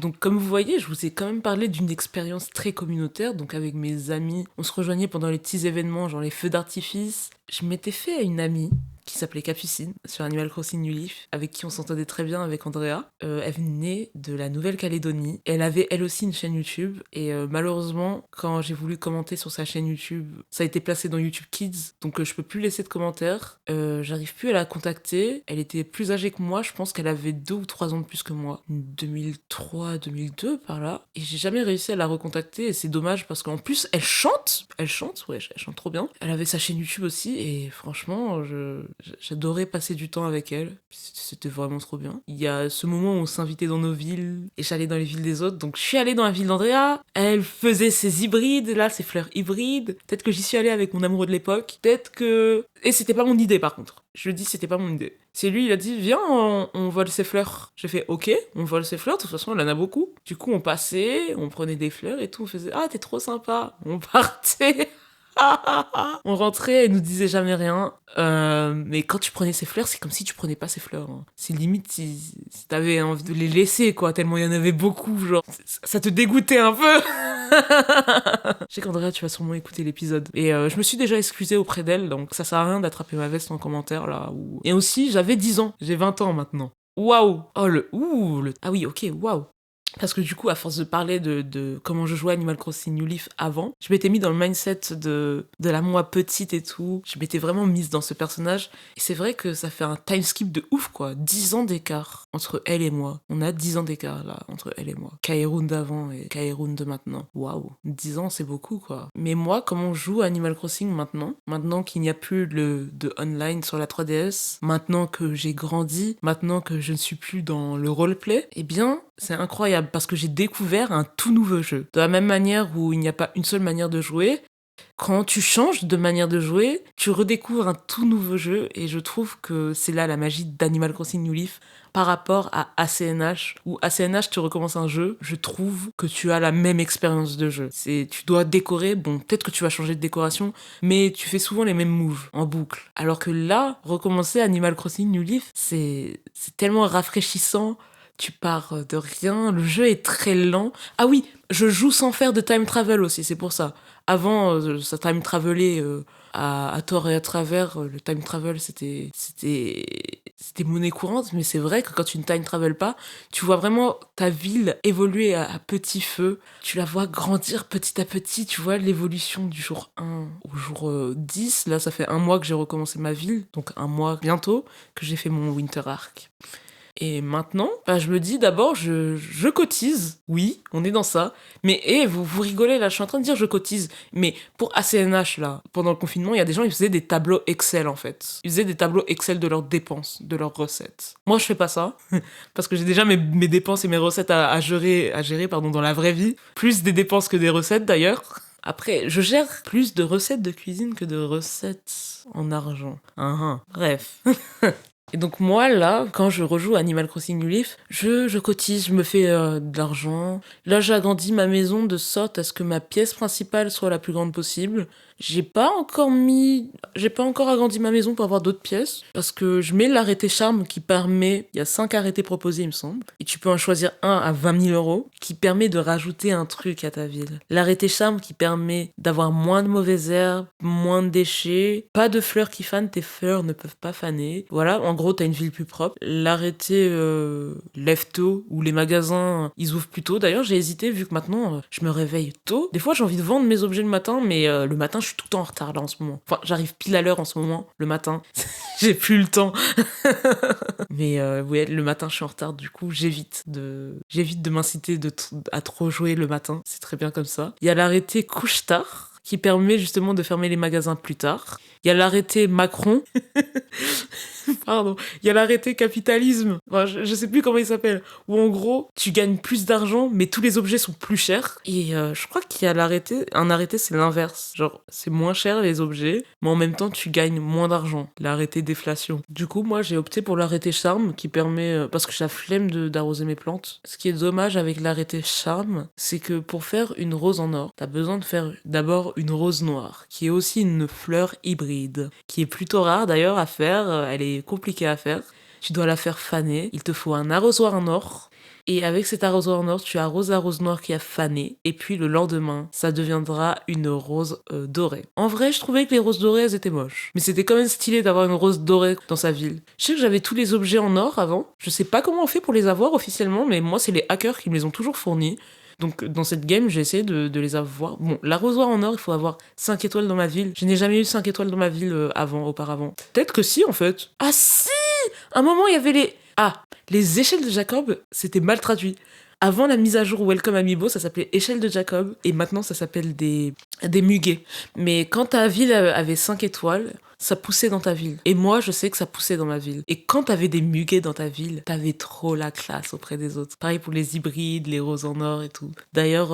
Donc comme vous voyez, je vous ai quand même parlé d'une expérience très communautaire, donc avec mes amis, on se rejoignait pendant les petits événements, genre les feux d'artifice. Je m'étais fait à une amie qui s'appelait Capucine sur Animal Crossing New Leaf, avec qui on s'entendait très bien avec Andrea. Elle venait de la Nouvelle-Calédonie. Elle avait elle aussi une chaîne YouTube, et malheureusement, quand j'ai voulu commenter sur sa chaîne YouTube, ça a été placé dans YouTube Kids, donc je peux plus laisser de commentaires. J'arrive plus à la contacter. Elle était plus âgée que moi, je pense qu'elle avait 2 ou 3 ans de plus que moi. 2003, 2002 par là. Et j'ai jamais réussi à la recontacter, et c'est dommage parce qu'en plus, elle chante, ouais, elle chante trop bien. Elle avait sa chaîne YouTube aussi, et franchement, j'adorais passer du temps avec elle. C'était vraiment trop bien. Il y a ce moment où on s'invitait dans nos villes, et j'allais dans les villes des autres. Donc je suis allée dans la ville d'Andrea, elle faisait ses hybrides, là, ses fleurs hybrides. Peut-être que j'y suis allée avec mon amoureux de l'époque. Peut-être que... Et c'était pas mon idée par contre. Je le dis, c'était pas mon idée. C'est lui, il a dit, viens, on vole ses fleurs. J'ai fait, ok, on vole ses fleurs, de toute façon, elle en a beaucoup. Du coup, on passait, on prenait des fleurs et tout, on faisait, ah, t'es trop sympa. On partait. On rentrait, elle nous disait jamais rien. Mais quand tu prenais ses fleurs, c'est comme si tu prenais pas ses fleurs. Hein. C'est limite si t'avais envie de les laisser, quoi, tellement il y en avait beaucoup, genre. Ça te dégoûtait un peu. Je sais qu'Andrea, tu vas sûrement écouter l'épisode. Et je me suis déjà excusée auprès d'elle, donc ça sert à rien d'attraper ma veste en commentaire, là. Et aussi, j'avais 10 ans. J'ai 20 ans maintenant. Waouh! Oh, Ah oui, ok, waouh! Parce que du coup, à force de parler de comment je jouais à Animal Crossing New Leaf avant, je m'étais mis dans le mindset de la moi petite et tout. Je m'étais vraiment mise dans ce personnage. Et c'est vrai que ça fait un time skip de ouf, quoi. 10 ans d'écart entre elle et moi. On a 10 ans d'écart, là, entre elle et moi. Kaerun d'avant et Kaerun de maintenant. Waouh, 10 ans, c'est beaucoup, quoi. Mais moi, comment je joue à Animal Crossing maintenant qu'il n'y a plus de online sur la 3DS, maintenant que j'ai grandi, maintenant que je ne suis plus dans le roleplay, eh bien, c'est incroyable parce que j'ai découvert un tout nouveau jeu. De la même manière où il n'y a pas une seule manière de jouer, quand tu changes de manière de jouer, tu redécouvres un tout nouveau jeu, et je trouve que c'est là la magie d'Animal Crossing New Leaf par rapport à ACNH, où ACNH tu recommences un jeu, je trouve que tu as la même expérience de jeu. Tu dois décorer, bon peut-être que tu vas changer de décoration, mais tu fais souvent les mêmes moves en boucle. Alors que là, recommencer Animal Crossing New Leaf, c'est tellement rafraîchissant. Tu pars de rien, le jeu est très lent. Ah oui, je joue sans faire de time travel aussi, c'est pour ça. Avant, ça time travelait à tort et à travers. Le time travel, c'était monnaie courante, mais c'est vrai que quand tu ne time travel pas, tu vois vraiment ta ville évoluer à petit feu. Tu la vois grandir petit à petit, tu vois l'évolution du jour 1 au jour 10. Là, ça fait 1 mois que j'ai recommencé ma ville, donc 1 mois bientôt que j'ai fait mon Winter Arc. Et maintenant, je me dis d'abord, je cotise. Oui, on est dans ça. Mais vous rigolez là, je suis en train de dire je cotise. Mais pour ACNH là, pendant le confinement, il y a des gens, ils faisaient des tableaux Excel en fait. Ils faisaient des tableaux Excel de leurs dépenses, de leurs recettes. Moi, je fais pas ça. Parce que j'ai déjà mes dépenses et mes recettes à gérer dans la vraie vie. Plus des dépenses que des recettes d'ailleurs. Après, je gère plus de recettes de cuisine que de recettes en argent. Bref. Et donc moi, là, quand je rejoue à Animal Crossing New Leaf, je cotise, je me fais de l'argent. Là, j'agrandis ma maison de sorte à ce que ma pièce principale soit la plus grande possible. J'ai pas encore agrandi ma maison pour avoir d'autres pièces, parce que je mets l'arrêté charme qui permet, il y a 5 arrêtés proposés il me semble, et tu peux en choisir un à 20 000 euros, qui permet de rajouter un truc à ta ville. L'arrêté charme qui permet d'avoir moins de mauvaises herbes, moins de déchets, pas de fleurs qui fanent, tes fleurs ne peuvent pas faner. Voilà, en gros t'as une ville plus propre. L'arrêté lève tôt, où les magasins ils ouvrent plus tôt. D'ailleurs j'ai hésité vu que maintenant je me réveille tôt. Des fois j'ai envie de vendre mes objets le matin, mais le matin je suis tout le temps en retard là en ce moment. Enfin, j'arrive pile à l'heure en ce moment, le matin. J'ai plus le temps. Mais ouais, le matin je suis en retard, du coup j'évite de m'inciter à trop jouer le matin. C'est très bien comme ça. Il y a l'arrêté couche tard qui permet justement de fermer les magasins plus tard. Il y a l'arrêté Macron. Pardon. Il y a l'arrêté capitalisme. Enfin, je sais plus comment il s'appelle. Où en gros, tu gagnes plus d'argent, mais tous les objets sont plus chers. Et je crois qu'il y a l'arrêté. Un arrêté, c'est l'inverse. Genre, c'est moins cher les objets, mais en même temps, tu gagnes moins d'argent. L'arrêté déflation. Du coup, moi, j'ai opté pour l'arrêté charme qui permet. Parce que j'ai la flemme d'arroser mes plantes. Ce qui est dommage avec l'arrêté charme, c'est que pour faire une rose en or, t'as besoin de faire d'abord une rose noire, qui est aussi une fleur hybride, qui est plutôt rare d'ailleurs à faire. Elle est compliquée à faire. Tu dois la faire faner. Il te faut un arrosoir en or. Et avec cet arrosoir en or, tu arroses la rose noire qui a fané. Et puis le lendemain, ça deviendra une rose dorée. En vrai, je trouvais que les roses dorées, elles étaient moches. Mais c'était quand même stylé d'avoir une rose dorée dans sa ville. Je sais que j'avais tous les objets en or avant. Je sais pas comment on fait pour les avoir officiellement, mais moi, c'est les hackers qui me les ont toujours fournis. Donc dans cette game, j'ai essayé de les avoir. Bon, l'arrosoir en or, il faut avoir 5 étoiles dans ma ville. Je n'ai jamais eu 5 étoiles dans ma ville auparavant. Peut-être que si, en fait. Ah si! À un moment, il y avait les... Ah, les échelles de Jacob, c'était mal traduit. Avant la mise à jour Welcome Amiibo, ça s'appelait échelle de Jacob. Et maintenant, ça s'appelle des muguets. Mais quand ta ville avait 5 étoiles... ça poussait dans ta ville. Et moi, je sais que ça poussait dans ma ville. Et quand t'avais des muguets dans ta ville, t'avais trop la classe auprès des autres. Pareil pour les hybrides, les roses en or et tout. D'ailleurs,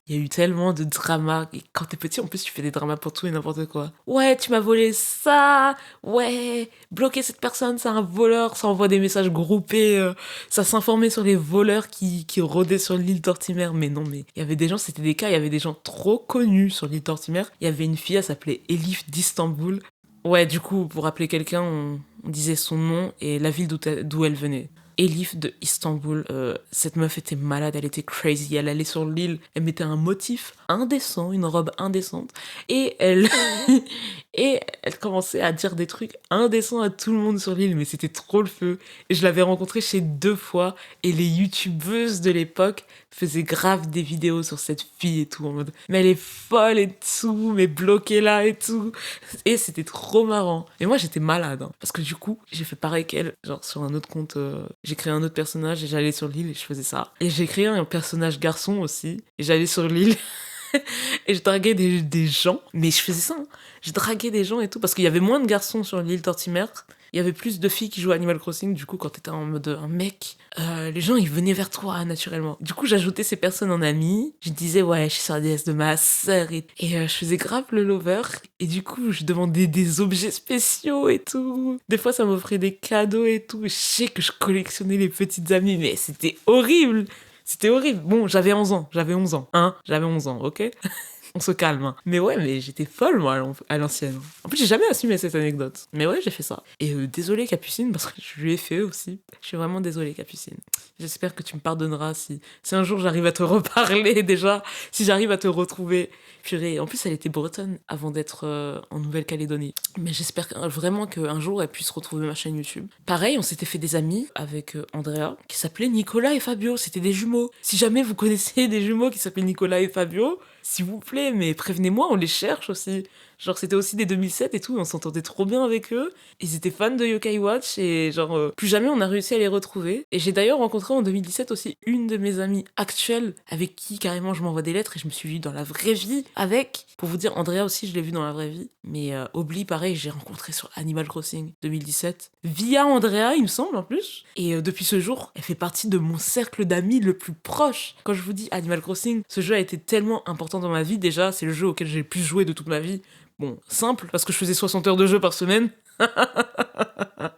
il y a eu tellement de dramas. Et quand t'es petit, en plus, tu fais des dramas pour tout et n'importe quoi. Ouais, tu m'as volé ça. Ouais, bloquer cette personne, c'est un voleur. Ça envoie des messages groupés. Ça s'informait sur les voleurs qui rôdaient sur l'île Tortimer. Mais non, mais il y avait des gens, c'était des cas, il y avait des gens trop connus sur l'île Tortimer. Il y avait une fille, elle s'appelait Elif d'Istanbul. Ouais, du coup, pour appeler quelqu'un, on disait son nom et la ville d'où elle venait. Elif de Istanbul. Cette meuf était malade, elle était crazy. Elle allait sur l'île, elle mettait un motif indécent, une robe indécente, et elle et elle commençait à dire des trucs indécents à tout le monde sur l'île, mais c'était trop le feu. Et je l'avais rencontrée chez 2 fois, et les youtubeuses de l'époque faisaient grave des vidéos sur cette fille et tout, en mode mais elle est folle et tout, mais bloquez-la et tout. Et c'était trop marrant. Et moi j'étais malade, hein, parce que du coup j'ai fait pareil qu'elle, genre sur un autre compte, j'ai créé un autre personnage et j'allais sur l'île et je faisais ça. Et j'ai créé un personnage garçon aussi, et j'allais sur l'île. Et je draguais des gens, mais je faisais ça, hein. Je draguais des gens et tout, parce qu'il y avait moins de garçons sur l'île Tortimer. Il y avait plus de filles qui jouaient à Animal Crossing, du coup quand t'étais en mode un mec, les gens ils venaient vers toi naturellement. Du coup j'ajoutais ces personnes en amis, je disais ouais je suis sur la DS de ma sœur et je faisais grave le lover, et du coup je demandais des objets spéciaux et tout. Des fois ça m'offrait des cadeaux et tout, je sais que je collectionnais les petites amies, mais c'était horrible. C'était horrible. Bon, j'avais 11 ans. J'avais 11 ans. Hein, j'avais 11 ans, ok. On se calme. Hein. Mais ouais, mais j'étais folle, moi, à l'ancienne. En plus, j'ai jamais assumé cette anecdote. Mais ouais, j'ai fait ça. Et désolé, Capucine, parce que je lui ai fait aussi. Je suis vraiment désolée, Capucine. J'espère que tu me pardonneras si un jour j'arrive à te reparler déjà. Si j'arrive à te retrouver. Purée. En plus, elle était bretonne avant d'être en Nouvelle-Calédonie. Mais j'espère vraiment qu'un jour, elle puisse retrouver ma chaîne YouTube. Pareil, on s'était fait des amis avec Andrea, qui s'appelaient Nicolas et Fabio. C'était des jumeaux. Si jamais vous connaissez des jumeaux qui s'appellent Nicolas et Fabio, s'il vous plaît, mais prévenez-moi, on les cherche aussi. Genre, c'était aussi des 2007 et tout, on s'entendait trop bien avec eux. Ils étaient fans de Yokai Watch et genre, plus jamais on a réussi à les retrouver. Et j'ai d'ailleurs rencontré en 2017 aussi une de mes amies actuelles avec qui carrément je m'envoie des lettres et je me suis vue dans la vraie vie avec. Pour vous dire, Andrea aussi, je l'ai vue dans la vraie vie. Mais Obli, pareil, j'ai rencontré sur Animal Crossing 2017. Via Andrea, il me semble, en plus. Et depuis ce jour, elle fait partie de mon cercle d'amis le plus proche. Quand je vous dis Animal Crossing, ce jeu a été tellement important dans ma vie. Déjà, c'est le jeu auquel j'ai le plus joué de toute ma vie. Bon, simple, parce que je faisais 60 heures de jeu par semaine.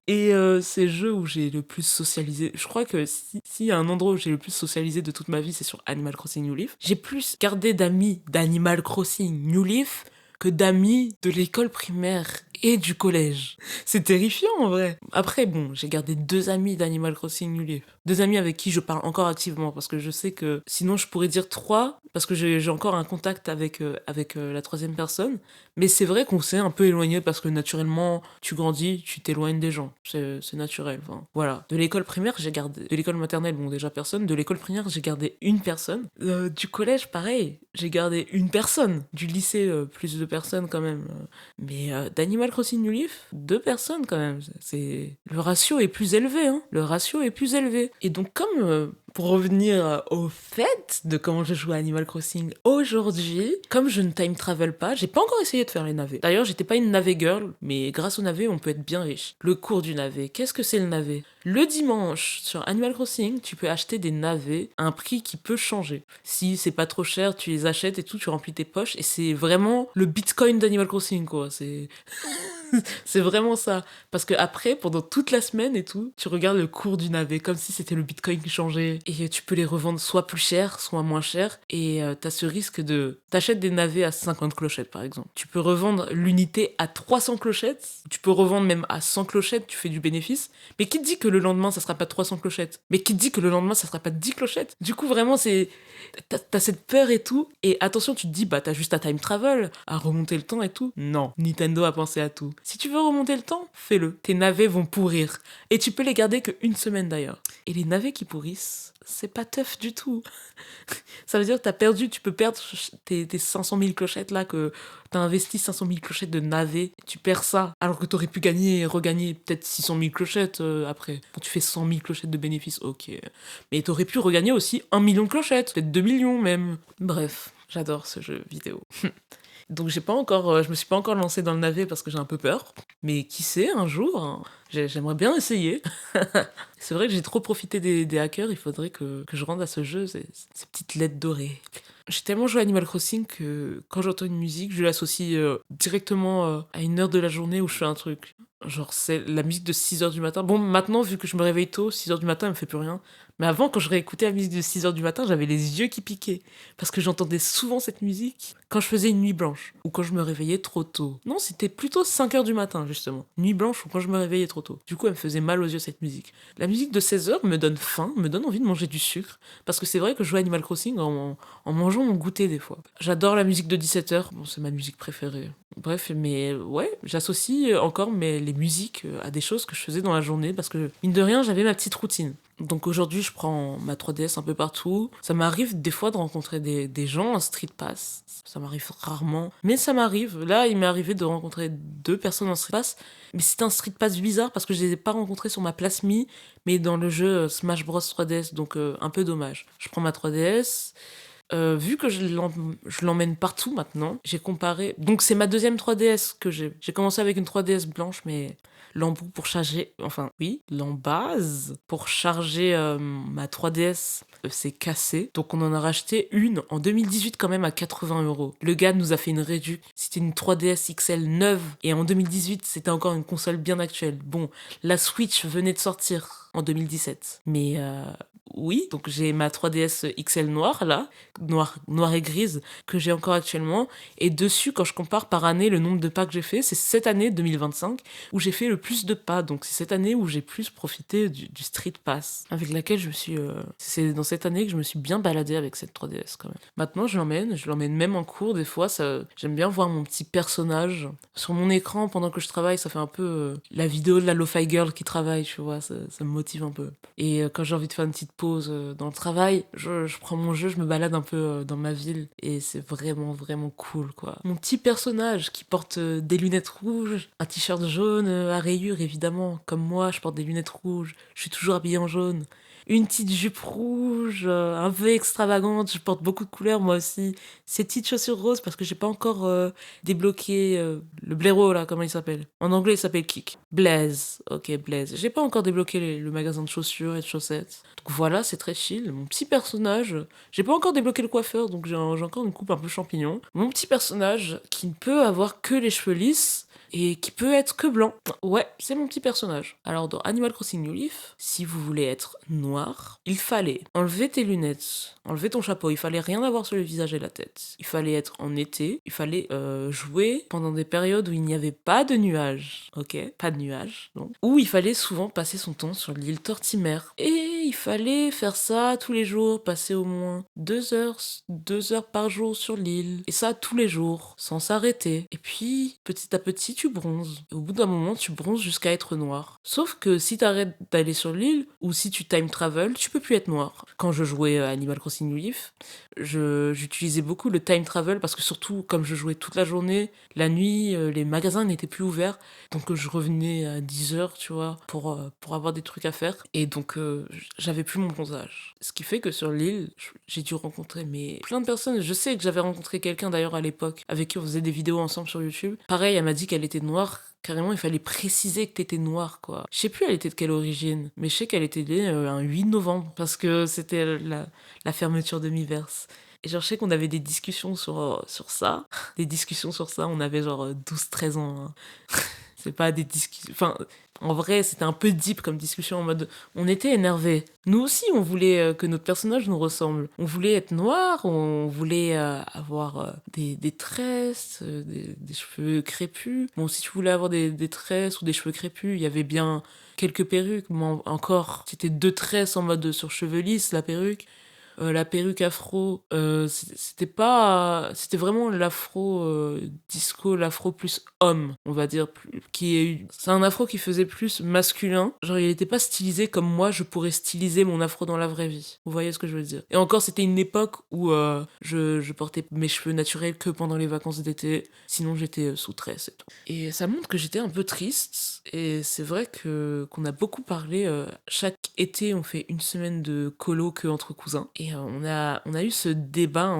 Et c'est le jeu où j'ai le plus socialisé. Je crois que s'il y a un endroit où j'ai le plus socialisé de toute ma vie, c'est sur Animal Crossing New Leaf. J'ai plus gardé d'amis d'Animal Crossing New Leaf que d'amis de l'école primaire et du collège. C'est terrifiant en vrai. Après, bon, j'ai gardé 2 amis d'Animal Crossing New Leaf. 2 amis avec qui je parle encore activement, parce que je sais que sinon je pourrais dire 3, parce que j'ai encore un contact avec la 3e personne. Mais c'est vrai qu'on s'est un peu éloigné parce que naturellement, tu grandis, tu t'éloignes des gens. C'est naturel. Enfin, voilà. De l'école primaire, j'ai gardé... De l'école maternelle, bon, déjà personne. De l'école primaire, j'ai gardé une personne. Du collège, pareil. J'ai gardé une personne. Du lycée, plus de personnes quand même. Mais d'Animal Crossing New Leaf, 2 personnes quand même. Le ratio est plus élevé, hein. Le ratio est plus élevé. Et donc, comme Pour revenir au fait de comment je joue à Animal Crossing aujourd'hui, comme je ne time travel pas, j'ai pas encore essayé de faire les navets. D'ailleurs, j'étais pas une navet girl, mais grâce au navet, on peut être bien riche. Le cours du navet, qu'est-ce que c'est le navet? Le dimanche, sur Animal Crossing, tu peux acheter des navets à un prix qui peut changer. Si c'est pas trop cher, tu les achètes et tout, tu remplis tes poches, et c'est vraiment le Bitcoin d'Animal Crossing, quoi. C'est vraiment ça. Parce que après, pendant toute la semaine et tout, tu regardes le cours du navet comme si c'était le Bitcoin qui changeait. Et tu peux les revendre soit plus cher, soit moins cher. Et t'as ce risque de... T'achètes des navets à 50 clochettes, par exemple. Tu peux revendre l'unité à 300 clochettes. Tu peux revendre même à 100 clochettes, tu fais du bénéfice. Mais qui te dit que le lendemain, ça sera pas 300 clochettes? Mais qui te dit que le lendemain, ça sera pas 10 clochettes? Du coup, vraiment, c'est... T'as cette peur et tout. Et attention, tu te dis, bah t'as juste à time travel, à remonter le temps et tout. Non, Nintendo a pensé à tout. Si tu veux remonter le temps, fais-le. Tes navets vont pourrir. Et tu peux les garder qu'une semaine d'ailleurs. Et les navets qui pourrissent, c'est pas tough du tout. Ça veut dire que t'as perdu, tu peux perdre tes 500 000 clochettes là, que t'as investi 500 000 clochettes de navets. Tu perds ça, alors que t'aurais pu gagner et regagner peut-être 600 000 clochettes après. Quand tu fais 100 000 clochettes de bénéfices, ok. Mais t'aurais pu regagner aussi 1 million de clochettes, peut-être 2 millions même. Bref, j'adore ce jeu vidéo. Donc je me suis pas encore lancée dans le navet parce que j'ai un peu peur. Mais qui sait, un jour, hein, j'aimerais bien essayer. C'est vrai que j'ai trop profité des hackers, il faudrait que je rende à ce jeu ces petites lettres dorées. J'ai tellement joué à Animal Crossing que quand j'entends une musique, je l'associe directement à une heure de la journée où je fais un truc. Genre, c'est la musique de 6h du matin. Bon, maintenant, vu que je me réveille tôt, 6h du matin, elle me fait plus rien. Mais avant, quand je réécoutais la musique de 6h du matin, j'avais les yeux qui piquaient. Parce que j'entendais souvent cette musique quand je faisais une nuit blanche. Ou quand je me réveillais trop tôt. Non, c'était plutôt 5h du matin, justement. Nuit blanche ou quand je me réveillais trop tôt. Du coup, elle me faisait mal aux yeux, cette musique. La musique de 16h me donne faim, me donne envie de manger du sucre. Parce que c'est vrai que je joue à Animal Crossing en mangeant mon goûter, des fois. J'adore la musique de 17h. Bon, c'est ma musique préférée. Bref, mais ouais, j'associe encore les musiques à des choses que je faisais dans la journée parce que, mine de rien, j'avais ma petite routine. Donc aujourd'hui, je prends ma 3DS un peu partout. Ça m'arrive des fois de rencontrer des gens en Street Pass. Ça m'arrive rarement. Mais ça m'arrive. Là, il m'est arrivé de rencontrer 2 personnes en Street Pass. Mais c'était un Street Pass bizarre parce que je les ai pas rencontrés sur ma place Me, mais dans le jeu Smash Bros 3DS. Donc un peu dommage. Je prends ma 3DS. Vu que je l'emmène partout maintenant, j'ai comparé. Donc c'est ma deuxième 3DS que j'ai. J'ai commencé avec une 3DS blanche, mais l'embout pour charger. Enfin, oui, l'embase pour charger ma 3DS s'est cassé. Donc on en a racheté une en 2018 quand même à 80 €. Le gars nous a fait une réduc. C'était une 3DS XL neuve. Et en 2018, c'était encore une console bien actuelle. Bon, la Switch venait de sortir en 2017. Mais oui, donc j'ai ma 3DS XL noire là, noire et grise, que j'ai encore actuellement. Et dessus, quand je compare par année le nombre de pas que j'ai fait, c'est cette année 2025 où j'ai fait le plus de pas. Donc c'est cette année où j'ai plus profité du Street Pass, avec laquelle je me suis... C'est dans cette année que je me suis bien baladée avec cette 3DS quand même. Maintenant, je l'emmène même en cours des fois. J'aime bien voir mon petit personnage sur mon écran pendant que je travaille. Ça fait un peu la vidéo de la Lo-Fi Girl qui travaille, tu vois, ça me motive un peu. Et quand j'ai envie de faire une petite pause dans le travail, je prends mon jeu, je me balade un peu dans ma ville et c'est vraiment vraiment cool quoi. Mon petit personnage qui porte des lunettes rouges, un t-shirt jaune à rayures évidemment, comme moi je porte des lunettes rouges, je suis toujours habillée en jaune. Une petite jupe rouge, un peu extravagante, je porte beaucoup de couleurs moi aussi. Ces petites chaussures roses parce que j'ai pas encore débloqué le blaireau là, comment il s'appelle? En anglais il s'appelle Kick. Blaze, ok Blaze. J'ai pas encore débloqué le magasin de chaussures et de chaussettes. Donc voilà, c'est très chill. Mon petit personnage, j'ai pas encore débloqué le coiffeur donc j'ai encore une coupe un peu champignon. Mon petit personnage qui ne peut avoir que les cheveux lisses et qui peut être que blanc. Ouais, c'est mon petit personnage. Alors dans Animal Crossing New Leaf, si vous voulez être noir, il fallait enlever tes lunettes, enlever ton chapeau, il fallait rien avoir sur le visage et la tête. Il fallait être en été, il fallait jouer pendant des périodes où il n'y avait pas de nuages, ok, pas de nuages, donc. Où il fallait souvent passer son temps sur l'île Tortimer. Et il fallait faire ça tous les jours, passer au moins 2 heures par jour sur l'île. Et ça tous les jours, sans s'arrêter. Et puis, petit à petit, tu bronzes. Et au bout d'un moment, tu bronzes jusqu'à être noir. Sauf que si t'arrêtes d'aller sur l'île, ou si tu time travel, tu peux plus être noir. Quand je jouais à Animal Crossing New Leaf, j'utilisais beaucoup le time travel parce que surtout, comme je jouais toute la journée, la nuit, les magasins n'étaient plus ouverts. Donc je revenais à 10h, tu vois, pour avoir des trucs à faire. Et donc j'avais plus mon bronzage. Ce qui fait que sur l'île, j'ai dû rencontrer plein de personnes. Je sais que j'avais rencontré quelqu'un d'ailleurs à l'époque avec qui on faisait des vidéos ensemble sur YouTube. Pareil, elle m'a dit qu'elle était noire. Carrément, il fallait préciser que t'étais noire, quoi. Je sais plus elle était de quelle origine, mais je sais qu'elle était née un 8 novembre, parce que c'était la fermeture de Miiverse. Et genre, je sais qu'on avait des discussions sur ça. Des discussions sur ça, on avait genre 12-13 ans. Hein. C'est pas des discussions... Enfin, en vrai, c'était un peu deep comme discussion en mode... On était énervés. Nous aussi, on voulait que notre personnage nous ressemble. On voulait être noir, on voulait avoir des tresses, des cheveux crépus. Bon, si tu voulais avoir des tresses ou des cheveux crépus, il y avait bien quelques perruques. Mais encore, c'était 2 tresses en mode sur cheveux lisses, la perruque. La perruque afro, c'était pas... C'était vraiment l'afro disco, l'afro plus homme, on va dire. C'est un afro qui faisait plus masculin. Genre, il était pas stylisé comme moi, je pourrais styliser mon afro dans la vraie vie. Vous voyez ce que je veux dire? Et encore, c'était une époque où je portais mes cheveux naturels que pendant les vacances d'été. Sinon, j'étais sous tresse et tout. Et ça montre que j'étais un peu triste. Et c'est vrai qu'on a beaucoup parlé. Chaque été, on fait une semaine de colo que entre cousins. Et on a eu ce débat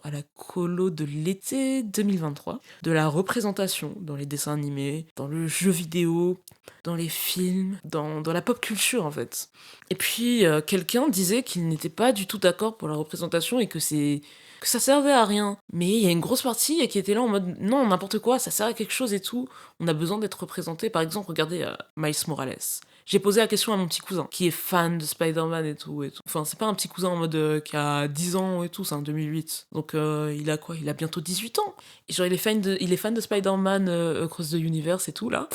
à la colo de l'été 2023, de la représentation dans les dessins animés, dans le jeu vidéo, dans les films, dans la pop culture en fait. Et puis quelqu'un disait qu'il n'était pas du tout d'accord pour la représentation et que ça servait à rien. Mais il y a une grosse partie qui était là en mode non, n'importe quoi, ça sert à quelque chose et tout. On a besoin d'être représenté. Par exemple, regardez Miles Morales. J'ai posé la question à mon petit cousin, qui est fan de Spider-Man et tout, et tout. Enfin, c'est pas un petit cousin en mode qui a 10 ans et tout, c'est un 2008. Donc, il a quoi? Il a bientôt 18 ans. Et genre, il est fan de Spider-Man Across the Universe et tout, là.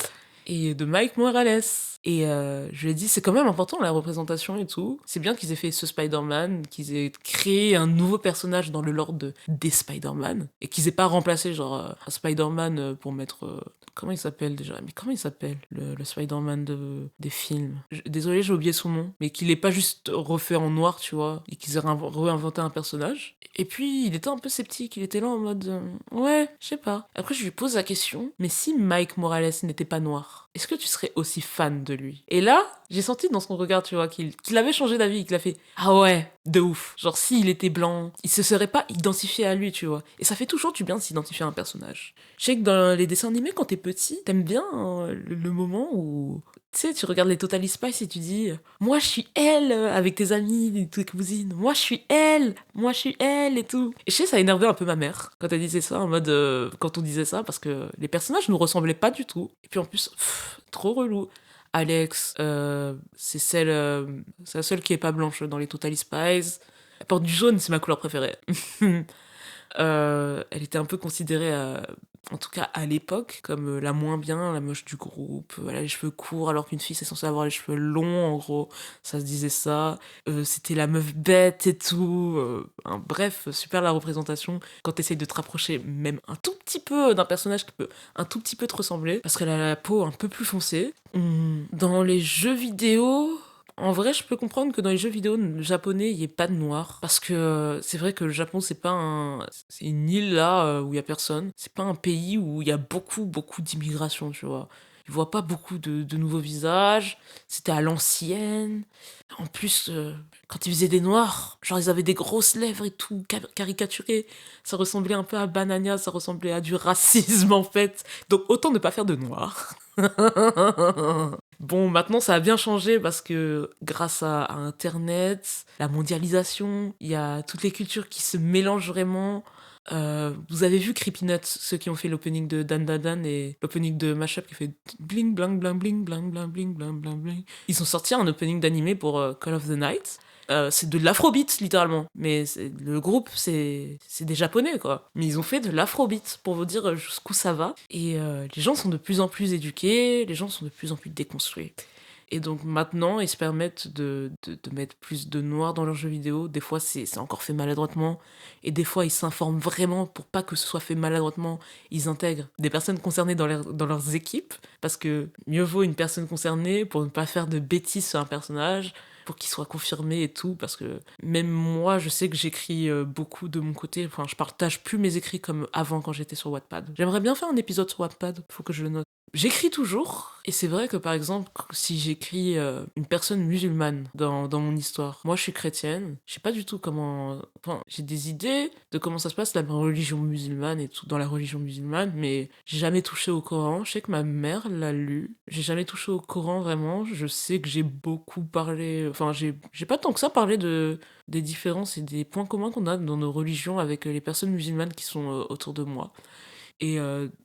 Et de Mike Morales. Et je lui ai dit, c'est quand même important la représentation et tout. C'est bien qu'ils aient fait ce Spider-Man, qu'ils aient créé un nouveau personnage dans le lore des Spider-Man. Et qu'ils aient pas remplacé, genre, un Spider-Man pour mettre... comment il s'appelle déjà? Mais comment il s'appelle le Spider-Man des films? Désolé, j'ai oublié son nom. Mais qu'il ait pas juste refait en noir, tu vois. Et qu'ils aient réinventé un personnage. Et puis, il était un peu sceptique. Il était là en mode... ouais, je sais pas. Après, je lui pose la question. Mais si Mike Morales n'était pas noir, est-ce que tu serais aussi fan de lui? Et là, j'ai senti dans son regard, tu vois, qu'il avait changé d'avis, qu'il a fait « Ah ouais, de ouf !» Genre, s'il était blanc, il se serait pas identifié à lui, tu vois. Et ça fait toujours du bien de s'identifier à un personnage. Je sais que dans les dessins animés, quand t'es petit, t'aimes bien le moment où... Tu sais, tu regardes les Totally Spice et tu dis « Moi, je suis elle !» avec tes amis, tes cousines. « Moi, je suis elle !» « Moi, je suis elle !» et tout. Et je sais, ça énervait un peu ma mère quand elle disait ça, en mode... quand on disait ça, parce que les personnages nous ressemblaient pas du tout. Et puis en plus, trop relou. Alex, c'est la seule qui est pas blanche dans les Totally Spies. Elle porte du jaune, c'est ma couleur préférée. Elle était un peu considérée, en tout cas à l'époque, comme la moins bien, la moche du groupe. Elle a les cheveux courts alors qu'une fille c'est censé avoir les cheveux longs, en gros. Ça se disait ça. C'était la meuf bête et tout. Bref, super la représentation. Quand t'essayes de te rapprocher même un tout petit peu d'un personnage qui peut un tout petit peu te ressembler, parce qu'elle a la peau un peu plus foncée. Dans les jeux vidéo... En vrai, je peux comprendre que dans les jeux vidéo japonais, il n'y ait pas de noir. Parce que c'est vrai que le Japon, c'est pas un... C'est une île là où il y a personne. C'est pas un pays où il y a beaucoup, beaucoup d'immigration, tu vois. Ils voient pas beaucoup de nouveaux visages. C'était à l'ancienne. En plus, quand ils faisaient des noirs, genre ils avaient des grosses lèvres et tout, caricaturées. Ça ressemblait un peu à Banania, ça ressemblait à du racisme en fait. Donc autant ne pas faire de noir. Bon, maintenant ça a bien changé parce que grâce à Internet, la mondialisation, il y a toutes les cultures qui se mélangent vraiment. Vous avez vu Creepy Nuts, ceux qui ont fait l'opening de Dan Dan Dan et l'opening de Mashup qui fait bling bling bling bling bling bling bling bling bling bling. Ils ont sorti un opening d'animé pour Call of the Night. C'est de l'afrobeat littéralement, mais le groupe c'est des japonais quoi. Mais ils ont fait de l'afrobeat pour vous dire jusqu'où ça va. Et les gens sont de plus en plus éduqués, les gens sont de plus en plus déconstruits. Et donc maintenant, ils se permettent de mettre plus de noir dans leurs jeux vidéo. Des fois, c'est encore fait maladroitement. Et des fois, ils s'informent vraiment pour pas que ce soit fait maladroitement. Ils intègrent des personnes concernées dans leurs équipes. Parce que mieux vaut une personne concernée pour ne pas faire de bêtises sur un personnage, pour qu'il soit confirmé et tout. Parce que même moi, je sais que j'écris beaucoup de mon côté. Enfin, je partage plus mes écrits comme avant quand j'étais sur Wattpad. J'aimerais bien faire un épisode sur Wattpad. Faut que je le note. J'écris toujours, et c'est vrai que par exemple, si j'écris une personne musulmane dans mon histoire, moi je suis chrétienne, je sais pas du tout comment. Enfin, j'ai des idées de comment ça se passe la religion musulmane et tout, dans la religion musulmane, mais j'ai jamais touché au Coran. Je sais que ma mère l'a lu, j'ai jamais touché au Coran vraiment. Je sais que j'ai beaucoup parlé. Enfin, j'ai pas tant que ça parlé des différences et des points communs qu'on a dans nos religions avec les personnes musulmanes qui sont autour de moi. Et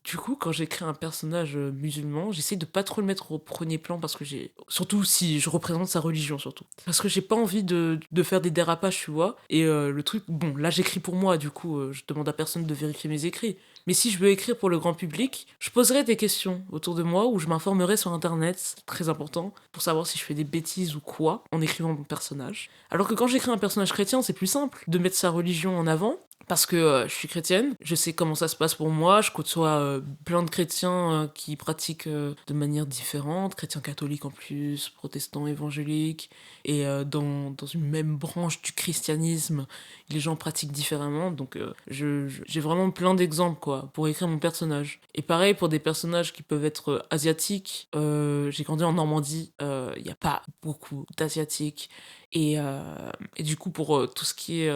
du coup, quand j'écris un personnage musulman, j'essaie de pas trop le mettre au premier plan parce que j'ai. Surtout si je représente sa religion, surtout. Parce que j'ai pas envie de faire des dérapages, tu vois. Et le truc. Bon, là j'écris pour moi, du coup, je demande à personne de vérifier mes écrits. Mais si je veux écrire pour le grand public, je poserai des questions autour de moi ou je m'informerai sur internet, très important, pour savoir si je fais des bêtises ou quoi en écrivant mon personnage. Alors que quand j'écris un personnage chrétien, c'est plus simple de mettre sa religion en avant parce que je suis chrétienne, je sais comment ça se passe pour moi, je côtoie plein de chrétiens qui pratiquent de manière différente, chrétiens catholiques en plus, protestants évangéliques, et dans une même branche du christianisme, les gens pratiquent différemment, donc j'ai vraiment plein d'exemples quoi, pour écrire mon personnage. Et pareil pour des personnages qui peuvent être asiatiques, j'ai grandi en Normandie, il n'y a pas beaucoup d'asiatiques, et du coup, pour tout ce qui est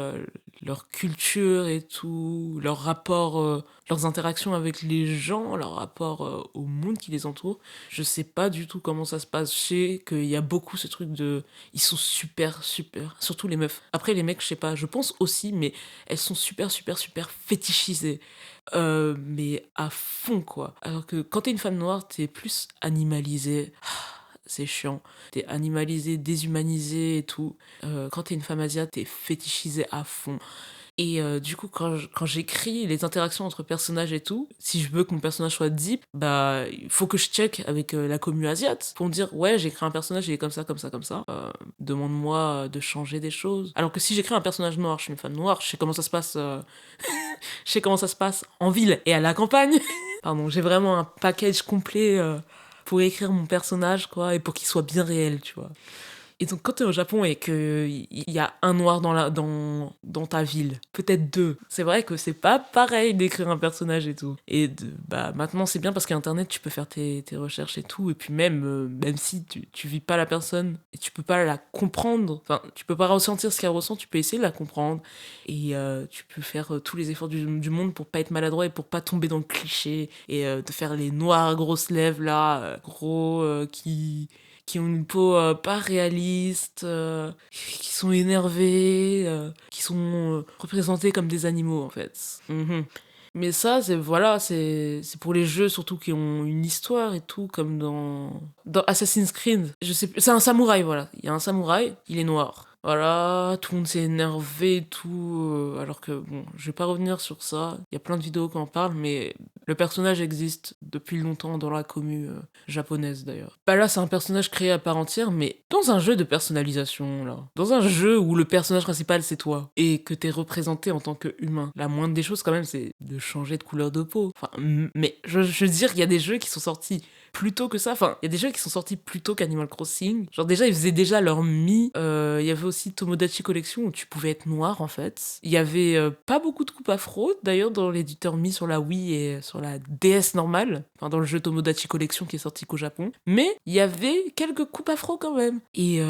leur culture et tout, leur rapport, leurs interactions avec les gens, leur rapport au monde qui les entoure, je sais pas du tout comment ça se passe. Je sais qu'il y a beaucoup ce truc de. Ils sont super, super. Surtout les meufs. Après, les mecs, je sais pas, je pense aussi, mais elles sont super, super, super fétichisées. Mais à fond, quoi. Alors que quand t'es une femme noire, t'es plus animalisée. C'est chiant. T'es animalisé, déshumanisé et tout. Quand t'es une femme asiate, t'es fétichisé à fond. Et du coup, quand j'écris les interactions entre personnages et tout, si je veux que mon personnage soit deep, bah, il faut que je check avec la commu asiate pour me dire, ouais, j'écris un personnage, il est comme ça, comme ça, comme ça. Demande-moi de changer des choses. Alors que si j'écris un personnage noir, je suis une femme noire, je sais comment ça se passe. Je sais comment ça se passe en ville et à la campagne. Pardon, j'ai vraiment un package complet pour écrire mon personnage, quoi, et pour qu'il soit bien réel, tu vois. Et donc, quand t'es au Japon et qu'il y a un noir dans ta ville, peut-être deux, c'est vrai que c'est pas pareil d'écrire un personnage et tout. Et bah, maintenant, c'est bien parce qu'Internet, tu peux faire tes recherches et tout. Et puis même, même si tu vis pas la personne et tu peux pas la comprendre, enfin, tu peux pas ressentir ce qu'elle ressent, tu peux essayer de la comprendre. Et tu peux faire tous les efforts du monde pour pas être maladroit et pour pas tomber dans le cliché. Et de faire les noirs grosses lèvres là, gros, qui ont une peau pas réaliste, qui sont énervés, qui sont représentés comme des animaux en fait. Mhm. Mais ça, c'est voilà, c'est pour les jeux surtout qui ont une histoire et tout, comme dans Assassin's Creed. Je sais plus, c'est un samouraï, voilà. Il y a un samouraï, il est noir. Voilà, tout le monde s'est énervé et tout, alors que bon, je vais pas revenir sur ça. Il y a plein de vidéos qui en parlent, mais le personnage existe depuis longtemps dans la commu japonaise d'ailleurs. Bah là, c'est un personnage créé à part entière, mais dans un jeu de personnalisation, là. Dans un jeu où le personnage principal c'est toi et que t'es représenté en tant qu'humain. La moindre des choses quand même, c'est de changer de couleur de peau. Enfin, mais je veux dire, il y a des jeux qui sont sortis plus tôt que ça. Enfin, il y a des jeux qui sont sortis plus tôt qu'Animal Crossing. Genre déjà, ils faisaient déjà leur Mi. Il y avait aussi Tomodachi Collection où tu pouvais être noir en fait. Il y avait pas beaucoup de coupes afro d'ailleurs dans l'éditeur Mi sur la Wii et sur la DS normale. Enfin, dans le jeu Tomodachi Collection qui est sorti qu'au Japon. Mais il y avait quelques coupes afro quand même. Et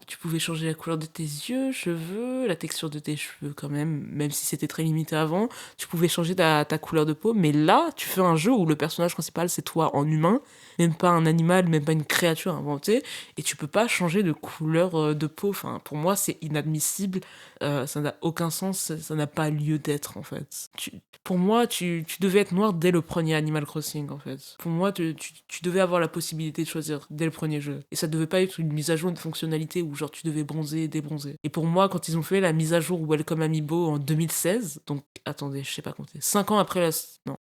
tu pouvais changer la couleur de tes yeux, cheveux, la texture de tes cheveux quand même si c'était très limité avant. Tu pouvais changer ta couleur de peau. Mais là, tu fais un jeu où le personnage principal c'est toi en humain, même pas un animal, même pas une créature inventée, et tu peux pas changer de couleur de peau. Enfin, pour moi, c'est inadmissible, ça n'a aucun sens, ça n'a pas lieu d'être en fait. Pour moi, tu devais être noir dès le premier Animal Crossing en fait. Pour moi, tu devais avoir la possibilité de choisir dès le premier jeu. Et ça devait pas être une mise à jour de fonctionnalité où genre tu devais bronzer et débronzer. Et pour moi, quand ils ont fait la mise à jour Welcome Amiibo en 2016, donc attendez, je sais pas compter, 5 ans après non,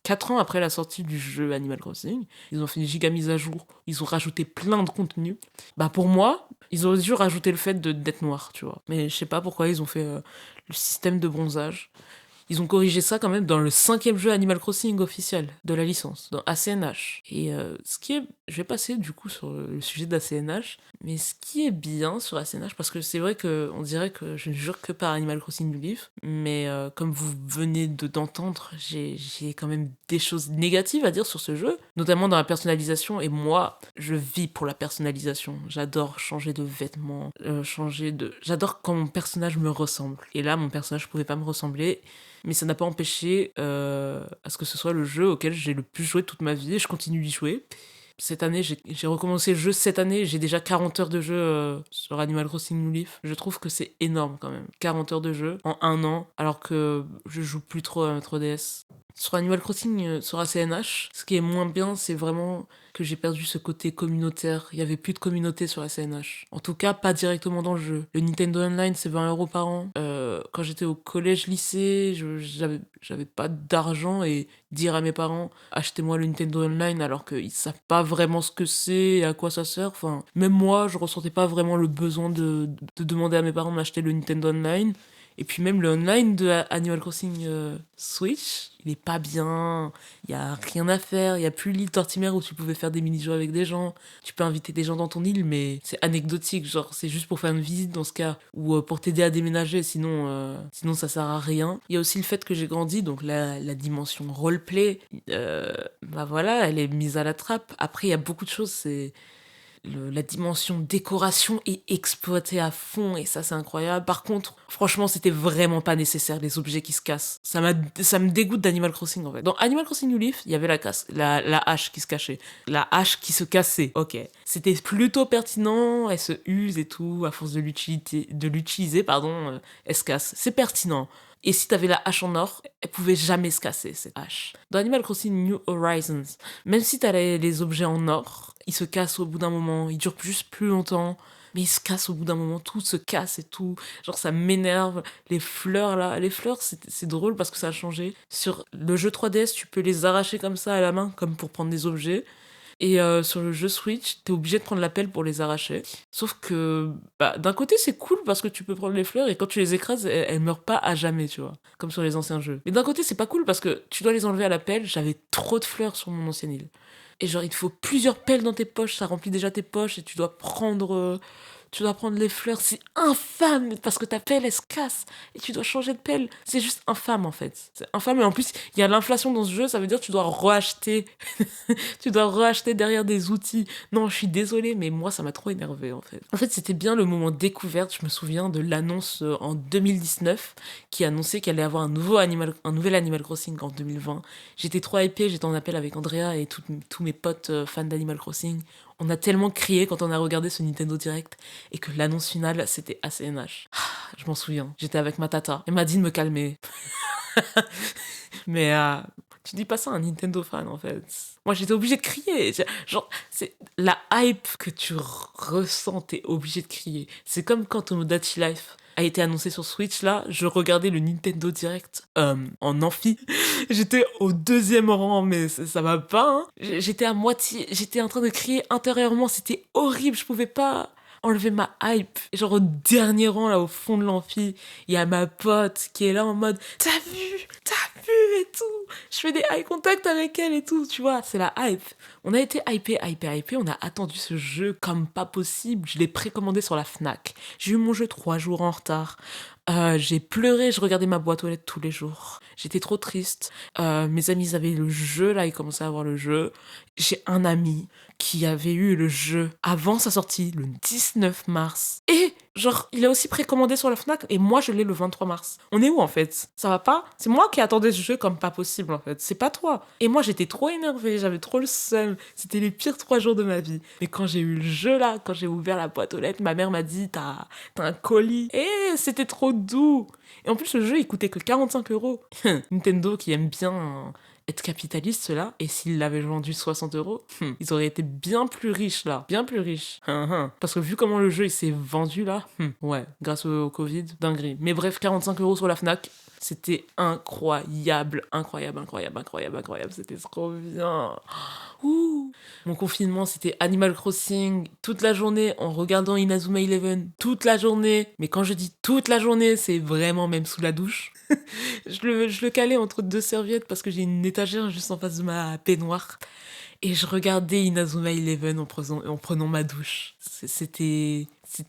4 ans après la sortie du jeu Animal Crossing, ils ont fait une giga mise à jour, ils ont rajouté plein de contenu. Bah pour moi, ils auraient dû rajouter le fait d'être noir, tu vois. Mais je sais pas pourquoi ils ont fait le système de bronzage. Ils ont corrigé ça quand même dans le 5e jeu Animal Crossing officiel de la licence, dans ACNH. Et ce qui est... Je vais passer du coup sur le sujet d'ACNH, mais ce qui est bien sur ACNH, parce que c'est vrai qu'on dirait que je ne jure que par Animal Crossing New Leaf, mais comme vous venez d'entendre, j'ai quand même des choses négatives à dire sur ce jeu, notamment dans la personnalisation, et moi, je vis pour la personnalisation. J'adore changer de vêtements, J'adore quand mon personnage me ressemble. Et là, mon personnage pouvait pas me ressembler, mais ça n'a pas empêché à ce que ce soit le jeu auquel j'ai le plus joué toute ma vie, et je continue d'y jouer. Cette année, j'ai recommencé le jeu cette année, j'ai déjà 40 heures de jeu sur Animal Crossing New Leaf. Je trouve que c'est énorme quand même. 40 heures de jeu en un an, alors que je joue plus trop à notre 3DS. Sur Animal Crossing, sur ACNH, ce qui est moins bien, c'est vraiment que j'ai perdu ce côté communautaire. Il y avait plus de communauté sur ACNH. En tout cas, pas directement dans le jeu. Le Nintendo Online, c'est 20 € par an. Quand j'étais au collège-lycée, j'avais pas d'argent et dire à mes parents, achetez-moi le Nintendo Online, alors qu'ils savent pas vraiment ce que c'est et à quoi ça sert. Enfin, même moi, je ressentais pas vraiment le besoin de demander à mes parents de m'acheter le Nintendo Online. Et puis même le online de Animal Crossing Switch, il est pas bien, il y a rien à faire, il y a plus l'île Tortimer où tu pouvais faire des mini-jeux avec des gens, tu peux inviter des gens dans ton île, mais c'est anecdotique, genre c'est juste pour faire une visite dans ce cas, ou pour t'aider à déménager, sinon ça sert à rien. Il y a aussi le fait que j'ai grandi, donc la dimension roleplay, bah voilà, elle est mise à la trappe. Après il y a beaucoup de choses, la dimension décoration est exploitée à fond et ça c'est incroyable. Par contre, franchement, c'était vraiment pas nécessaire les objets qui se cassent. Ça me dégoûte d'Animal Crossing en fait. Dans Animal Crossing New Leaf, il y avait la hache qui se cachait. La hache qui se cassait. Ok. C'était plutôt pertinent, elle se use et tout, à force de l'utiliser, elle se casse. C'est pertinent. Et si t'avais la hache en or, elle pouvait jamais se casser, cette hache. Dans Animal Crossing New Horizons, même si t'as les objets en or, ils se cassent au bout d'un moment, ils durent juste plus longtemps, mais ils se cassent au bout d'un moment, tout se casse et tout. Genre ça m'énerve. Les fleurs là, les fleurs c'est drôle parce que ça a changé. Sur le jeu 3DS, tu peux les arracher comme ça à la main, comme pour prendre des objets. Et sur le jeu Switch, t'es obligé de prendre la pelle pour les arracher. Sauf que, bah, d'un côté, c'est cool parce que tu peux prendre les fleurs et quand tu les écrases, elles meurent pas à jamais, tu vois. Comme sur les anciens jeux. Mais d'un côté, c'est pas cool parce que tu dois les enlever à la pelle. J'avais trop de fleurs sur mon ancienne île. Et genre, il te faut plusieurs pelles dans tes poches, ça remplit déjà tes poches et tu dois prendre les fleurs. C'est infâme parce que ta pelle, elle se casse et tu dois changer de pelle. C'est juste infâme en fait. C'est infâme et en plus, il y a l'inflation dans ce jeu, ça veut dire que tu dois reacheter. Tu dois reacheter derrière des outils. Non, je suis désolée, mais moi, ça m'a trop énervé en fait. En fait, c'était bien le moment découverte. Je me souviens de l'annonce en 2019 qui annonçait qu'il allait avoir un nouvel Animal Crossing en 2020. J'étais trop hypée, j'étais en appel avec Andrea et tous mes potes fans d'Animal Crossing. On a tellement crié quand on a regardé ce Nintendo Direct et que l'annonce finale, c'était ACNH. Je m'en souviens. J'étais avec ma tata. Elle m'a dit de me calmer. Mais tu dis pas ça à un Nintendo fan, en fait. Moi, j'étais obligée de crier. Genre, c'est la hype que tu ressens, t'es obligée de crier. C'est comme quand Tomodachi Life a été annoncé sur Switch, là, je regardais le Nintendo Direct en amphi. J'étais au 2e rang, mais ça va pas, hein. J'étais en train de crier intérieurement, c'était horrible, je pouvais pas enlever ma hype. Et genre au dernier rang, là, au fond de l'amphi, il y a ma pote qui est là en mode « T'as vu et tout ?» Je fais des eye contact avec elle et tout, tu vois, c'est la hype. On a été hypé, on a attendu ce jeu comme pas possible. Je l'ai précommandé sur la Fnac. J'ai eu mon jeu 3 jours en retard. J'ai pleuré, je regardais ma boîte aux lettres tous les jours. J'étais trop triste. Mes amis avaient le jeu, là, ils commençaient à avoir le jeu. J'ai un ami qui avait eu le jeu avant sa sortie, le 19 mars. Et, genre, il a aussi précommandé sur la Fnac, et moi, je l'ai le 23 mars. On est où, en fait? Ça va pas? C'est moi qui attendais ce jeu comme pas possible, en fait. C'est pas toi. Et moi, j'étais trop énervée, j'avais trop le seum. C'était les pires 3 jours de ma vie. Mais quand j'ai eu le jeu, là, quand j'ai ouvert la boîte aux lettres, ma mère m'a dit, t'as un colis. Et c'était trop doux. Et en plus, le jeu, il coûtait que 45 €. Nintendo qui aime bien être capitaliste, cela, et s'ils l'avaient vendu 60 €, ils auraient été bien plus riches, là. Bien plus riches. Parce que vu comment le jeu, il s'est vendu, là, ouais, grâce au Covid, dinguerie. Mais bref, 45 € sur la Fnac, C'était incroyable, incroyable, incroyable, incroyable, incroyable. C'était trop bien. Ouh. Mon confinement, c'était Animal Crossing toute la journée en regardant Inazuma Eleven toute la journée. Mais quand je dis toute la journée, c'est vraiment même sous la douche. Je le calais entre deux serviettes parce que j'ai une étagère juste en face de ma baignoire. Et je regardais Inazuma Eleven en prenant ma douche. C'était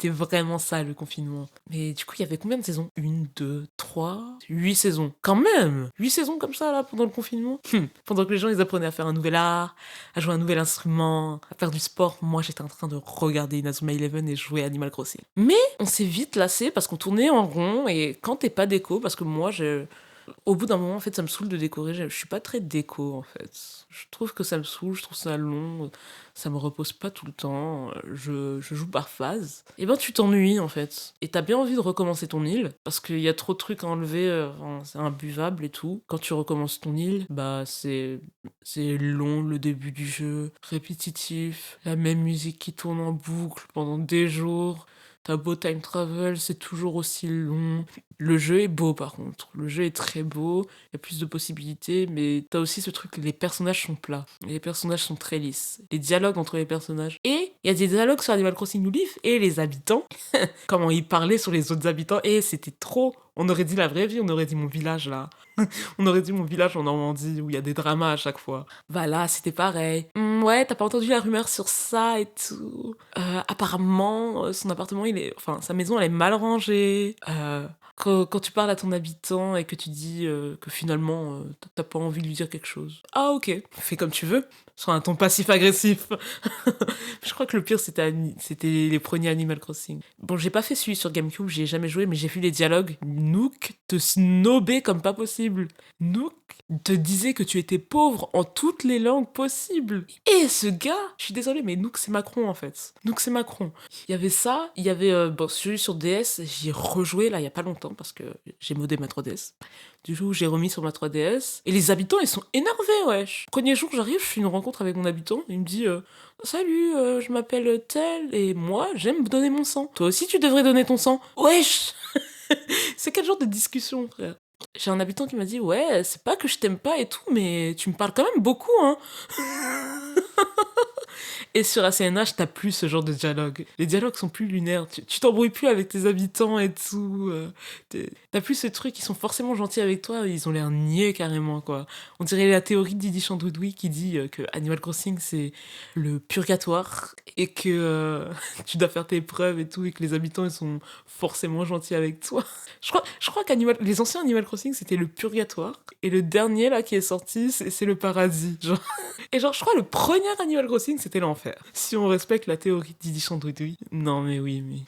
vraiment ça le confinement. Mais du coup, il y avait combien de saisons? Une, deux, trois, 8 saisons. Quand même 8 saisons comme ça là pendant le confinement. Pendant que les gens ils apprenaient à faire un nouvel art, à jouer un nouvel instrument, à faire du sport, moi j'étais en train de regarder Inazuma Eleven et jouer à Animal Crossing. Mais on s'est vite lassé parce qu'on tournait en rond et quand t'es pas déco, parce que moi au bout d'un moment, en fait, ça me saoule de décorer. Je suis pas très déco, en fait. Je trouve que ça me saoule, je trouve ça long, ça me repose pas tout le temps. Je joue par phase. Et ben, tu t'ennuies, en fait. Et t'as bien envie de recommencer ton île, parce qu'il y a trop de trucs à enlever, enfin, c'est imbuvable et tout. Quand tu recommences ton île, bah, c'est long, le début du jeu, répétitif, la même musique qui tourne en boucle pendant des jours. T'as beau time travel, c'est toujours aussi long. Le jeu est beau par contre. Le jeu est très beau, il y a plus de possibilités, mais t'as aussi ce truc, les personnages sont plats. Les personnages sont très lisses. Les dialogues entre les personnages. Et il y a des dialogues sur Animal Crossing New Leaf et les habitants. Comment ils parlaient sur les autres habitants. Et c'était trop. On aurait dit la vraie vie, on aurait dit mon village là. On aurait dit mon village en Normandie où il y a des dramas à chaque fois. Bah là, c'était pareil. Ouais, t'as pas entendu la rumeur sur ça et tout. Apparemment, son appartement, enfin, sa maison, elle est mal rangée. Quand tu parles à ton habitant et que tu dis que finalement, t'as pas envie de lui dire quelque chose. Ah ok, fais comme tu veux. Sur un ton passif-agressif. Je crois que le pire, c'était les premiers Animal Crossing. Bon, j'ai pas fait celui sur GameCube, j'y ai jamais joué, mais j'ai vu les dialogues. Nook te snobait comme pas possible. Nook te disait que tu étais pauvre en toutes les langues possibles. Et ce gars, je suis désolée, mais Nook c'est Macron en fait. Nook c'est Macron. Il y avait ça, il y avait bon, celui sur DS, j'y ai rejoué là il y a pas longtemps parce que j'ai modé ma 3DS. Du coup, j'ai remis sur ma 3DS. Et les habitants, ils sont énervés, wesh. Premier jour, j'arrive, je fais une rencontre avec mon habitant. Il me dit Salut, je m'appelle tel et moi, j'aime donner mon sang. Toi aussi, tu devrais donner ton sang. Wesh. C'est quel genre de discussion, frère? J'ai un habitant qui m'a dit Ouais, c'est pas que je t'aime pas et tout, mais tu me parles quand même beaucoup, hein. Et sur ACNH, t'as plus ce genre de dialogue. Les dialogues sont plus lunaires. Tu t'embrouilles plus avec tes habitants et tout. T'as plus ce truc, ils sont forcément gentils avec toi, ils ont l'air niais carrément, quoi. On dirait la théorie de Didi Chandoudoui qui dit que Animal Crossing, c'est le purgatoire et que tu dois faire tes preuves et tout, et que les habitants, ils sont forcément gentils avec toi. Je crois les anciens Animal Crossing, c'était le purgatoire. Et le dernier, là, qui est sorti, c'est le paradis. Genre. Et genre, je crois le premier Animal Crossing, c'était l'enfer. Si on respecte la théorie de Didi Chandoudoui. Non, mais oui, mais...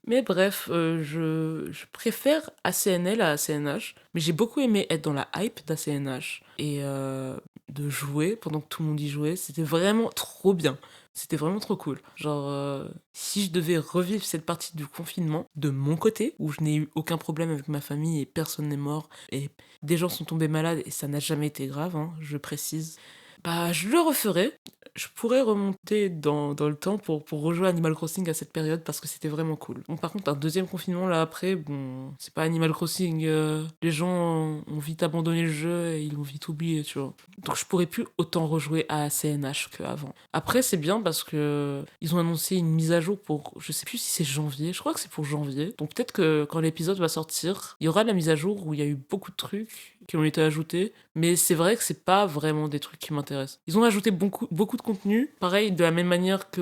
Mais bref, je préfère ACNL à ACNH, mais j'ai beaucoup aimé être dans la hype d'ACNH et de jouer pendant que tout le monde y jouait. C'était vraiment trop bien. C'était vraiment trop cool. Genre, si je devais revivre cette partie du confinement de mon côté, où je n'ai eu aucun problème avec ma famille et personne n'est mort, et des gens sont tombés malades et ça n'a jamais été grave, hein, je précise, bah je le referais. Je pourrais remonter dans le temps pour rejouer Animal Crossing à cette période parce que c'était vraiment cool. Bon, par contre, un deuxième confinement là après, bon, c'est pas Animal Crossing. Les gens ont vite abandonné le jeu et ils l'ont vite oublié, tu vois. Donc je pourrais plus autant rejouer à CNH qu'avant. Après, c'est bien parce que ils ont annoncé une mise à jour pour, je sais plus si c'est janvier, je crois que c'est pour janvier. Donc peut-être que quand l'épisode va sortir, il y aura la mise à jour où il y a eu beaucoup de trucs qui ont été ajoutés. Mais c'est vrai que c'est pas vraiment des trucs qui m'intéressent. Ils ont rajouté beaucoup de contenu. Pareil, de la même manière que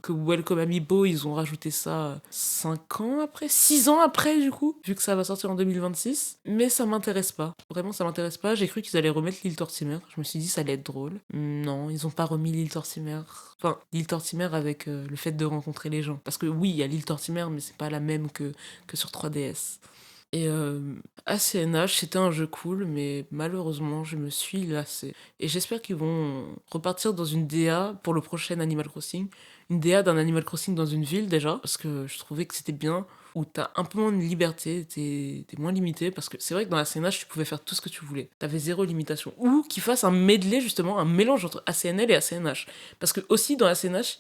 Welcome Amiibo, ils ont rajouté ça 5 ans après, 6 ans après du coup, vu que ça va sortir en 2026. Mais ça m'intéresse pas. Vraiment, ça m'intéresse pas. J'ai cru qu'ils allaient remettre l'île Tortimer. Je me suis dit ça allait être drôle. Non, ils ont pas remis l'île Tortimer. Enfin, l'île Tortimer avec le fait de rencontrer les gens. Parce que oui, il y a l'île Tortimer, mais c'est pas la même que sur 3DS. Et ACNH, c'était un jeu cool, mais malheureusement, je me suis lassée. Et j'espère qu'ils vont repartir dans une DA pour le prochain Animal Crossing. Une DA d'un Animal Crossing dans une ville déjà, parce que je trouvais que c'était bien, où t'as un peu moins de liberté, t'es moins limité, parce que c'est vrai que dans ACNH, tu pouvais faire tout ce que tu voulais. T'avais zéro limitation. Ou qu'ils fassent un medley, justement, un mélange entre ACNL et ACNH. Parce que aussi, dans ACNH,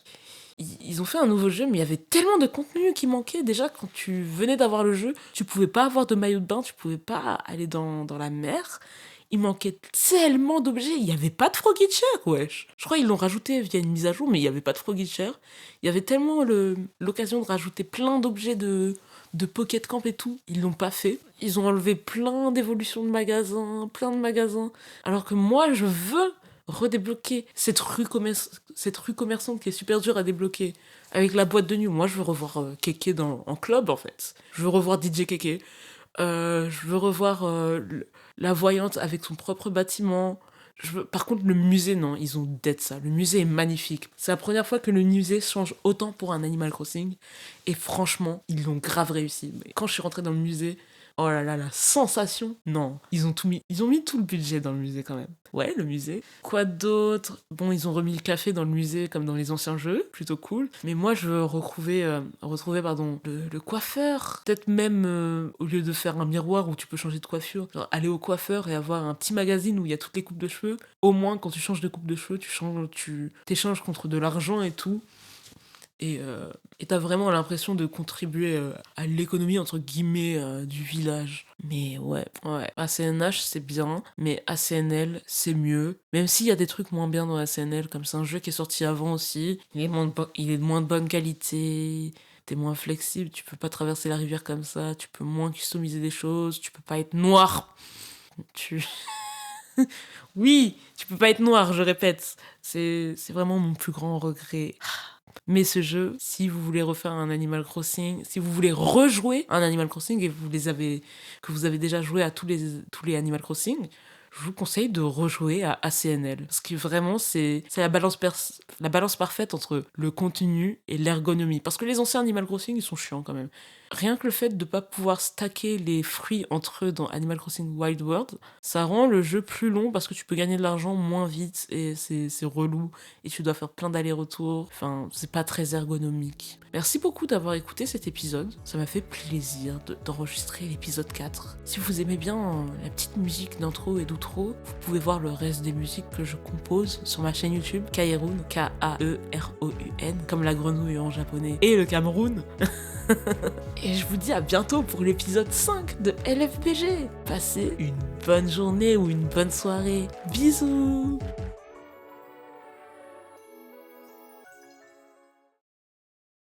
ils ont fait un nouveau jeu, mais il y avait tellement de contenu qui manquait. Déjà, quand tu venais d'avoir le jeu, tu pouvais pas avoir de maillot de bain, tu pouvais pas aller dans la mer. Il manquait tellement d'objets. Il n'y avait pas de Froggy Chair, wesh. Je crois qu'ils l'ont rajouté via une mise à jour, mais il n'y avait pas de Froggy Chair. Il y avait tellement l'occasion de rajouter plein d'objets de Pocket Camp et tout. Ils l'ont pas fait. Ils ont enlevé plein d'évolutions de magasins, plein de magasins. Alors que moi, je veux redébloquer cette rue commerçante qui est super dure à débloquer avec la boîte de nuit. Moi, je veux revoir Keke en club, en fait. Je veux revoir DJ Keke. Je veux revoir la voyante avec son propre bâtiment. Par contre, le musée, non, ils ont dead ça. Le musée est magnifique. C'est la première fois que le musée change autant pour un Animal Crossing. Et franchement, ils l'ont grave réussi. Mais quand je suis rentrée dans le musée, oh là là, la sensation. Non, ils ont mis tout le budget dans le musée quand même. Ouais, le musée. Quoi d'autre? Bon, ils ont remis le café dans le musée comme dans les anciens jeux, plutôt cool. Mais moi, je veux retrouver le coiffeur. Peut-être même, au lieu de faire un miroir où tu peux changer de coiffure, genre aller au coiffeur et avoir un petit magazine où il y a toutes les coupes de cheveux. Au moins, quand tu changes de coupe de cheveux, tu t'échanges contre de l'argent et tout. Et t'as vraiment l'impression de contribuer à l'économie, entre guillemets, du village. Mais ouais. ACNH, c'est bien, mais ACNL, c'est mieux. Même s'il y a des trucs moins bien dans ACNL, comme c'est un jeu qui est sorti avant aussi, il est de moins de bonne qualité, t'es moins flexible, tu peux pas traverser la rivière comme ça, tu peux moins customiser des choses, tu peux pas être noir. Oui, tu peux pas être noir, je répète. C'est vraiment mon plus grand regret. Mais ce jeu, si vous voulez refaire un Animal Crossing, si vous voulez rejouer un Animal Crossing et que vous avez déjà joué à tous les Animal Crossing, je vous conseille de rejouer à ACNL. Parce que vraiment, c'est la balance parfaite entre le contenu et l'ergonomie. Parce que les anciens Animal Crossing, ils sont chiants quand même. Rien que le fait de ne pas pouvoir stacker les fruits entre eux dans Animal Crossing Wild World, ça rend le jeu plus long parce que tu peux gagner de l'argent moins vite et c'est relou et tu dois faire plein d'allers-retours. Enfin, c'est pas très ergonomique. Merci beaucoup d'avoir écouté cet épisode. Ça m'a fait plaisir d'enregistrer l'épisode 4. Si vous aimez bien la petite musique d'intro et d'outro, vous pouvez voir le reste des musiques que je compose sur ma chaîne YouTube Kaeroun, Kaeroun, comme la grenouille en japonais et le Cameroun. Et je vous dis à bientôt pour l'épisode 5 de LFBG. Passez une bonne journée ou une bonne soirée. Bisous.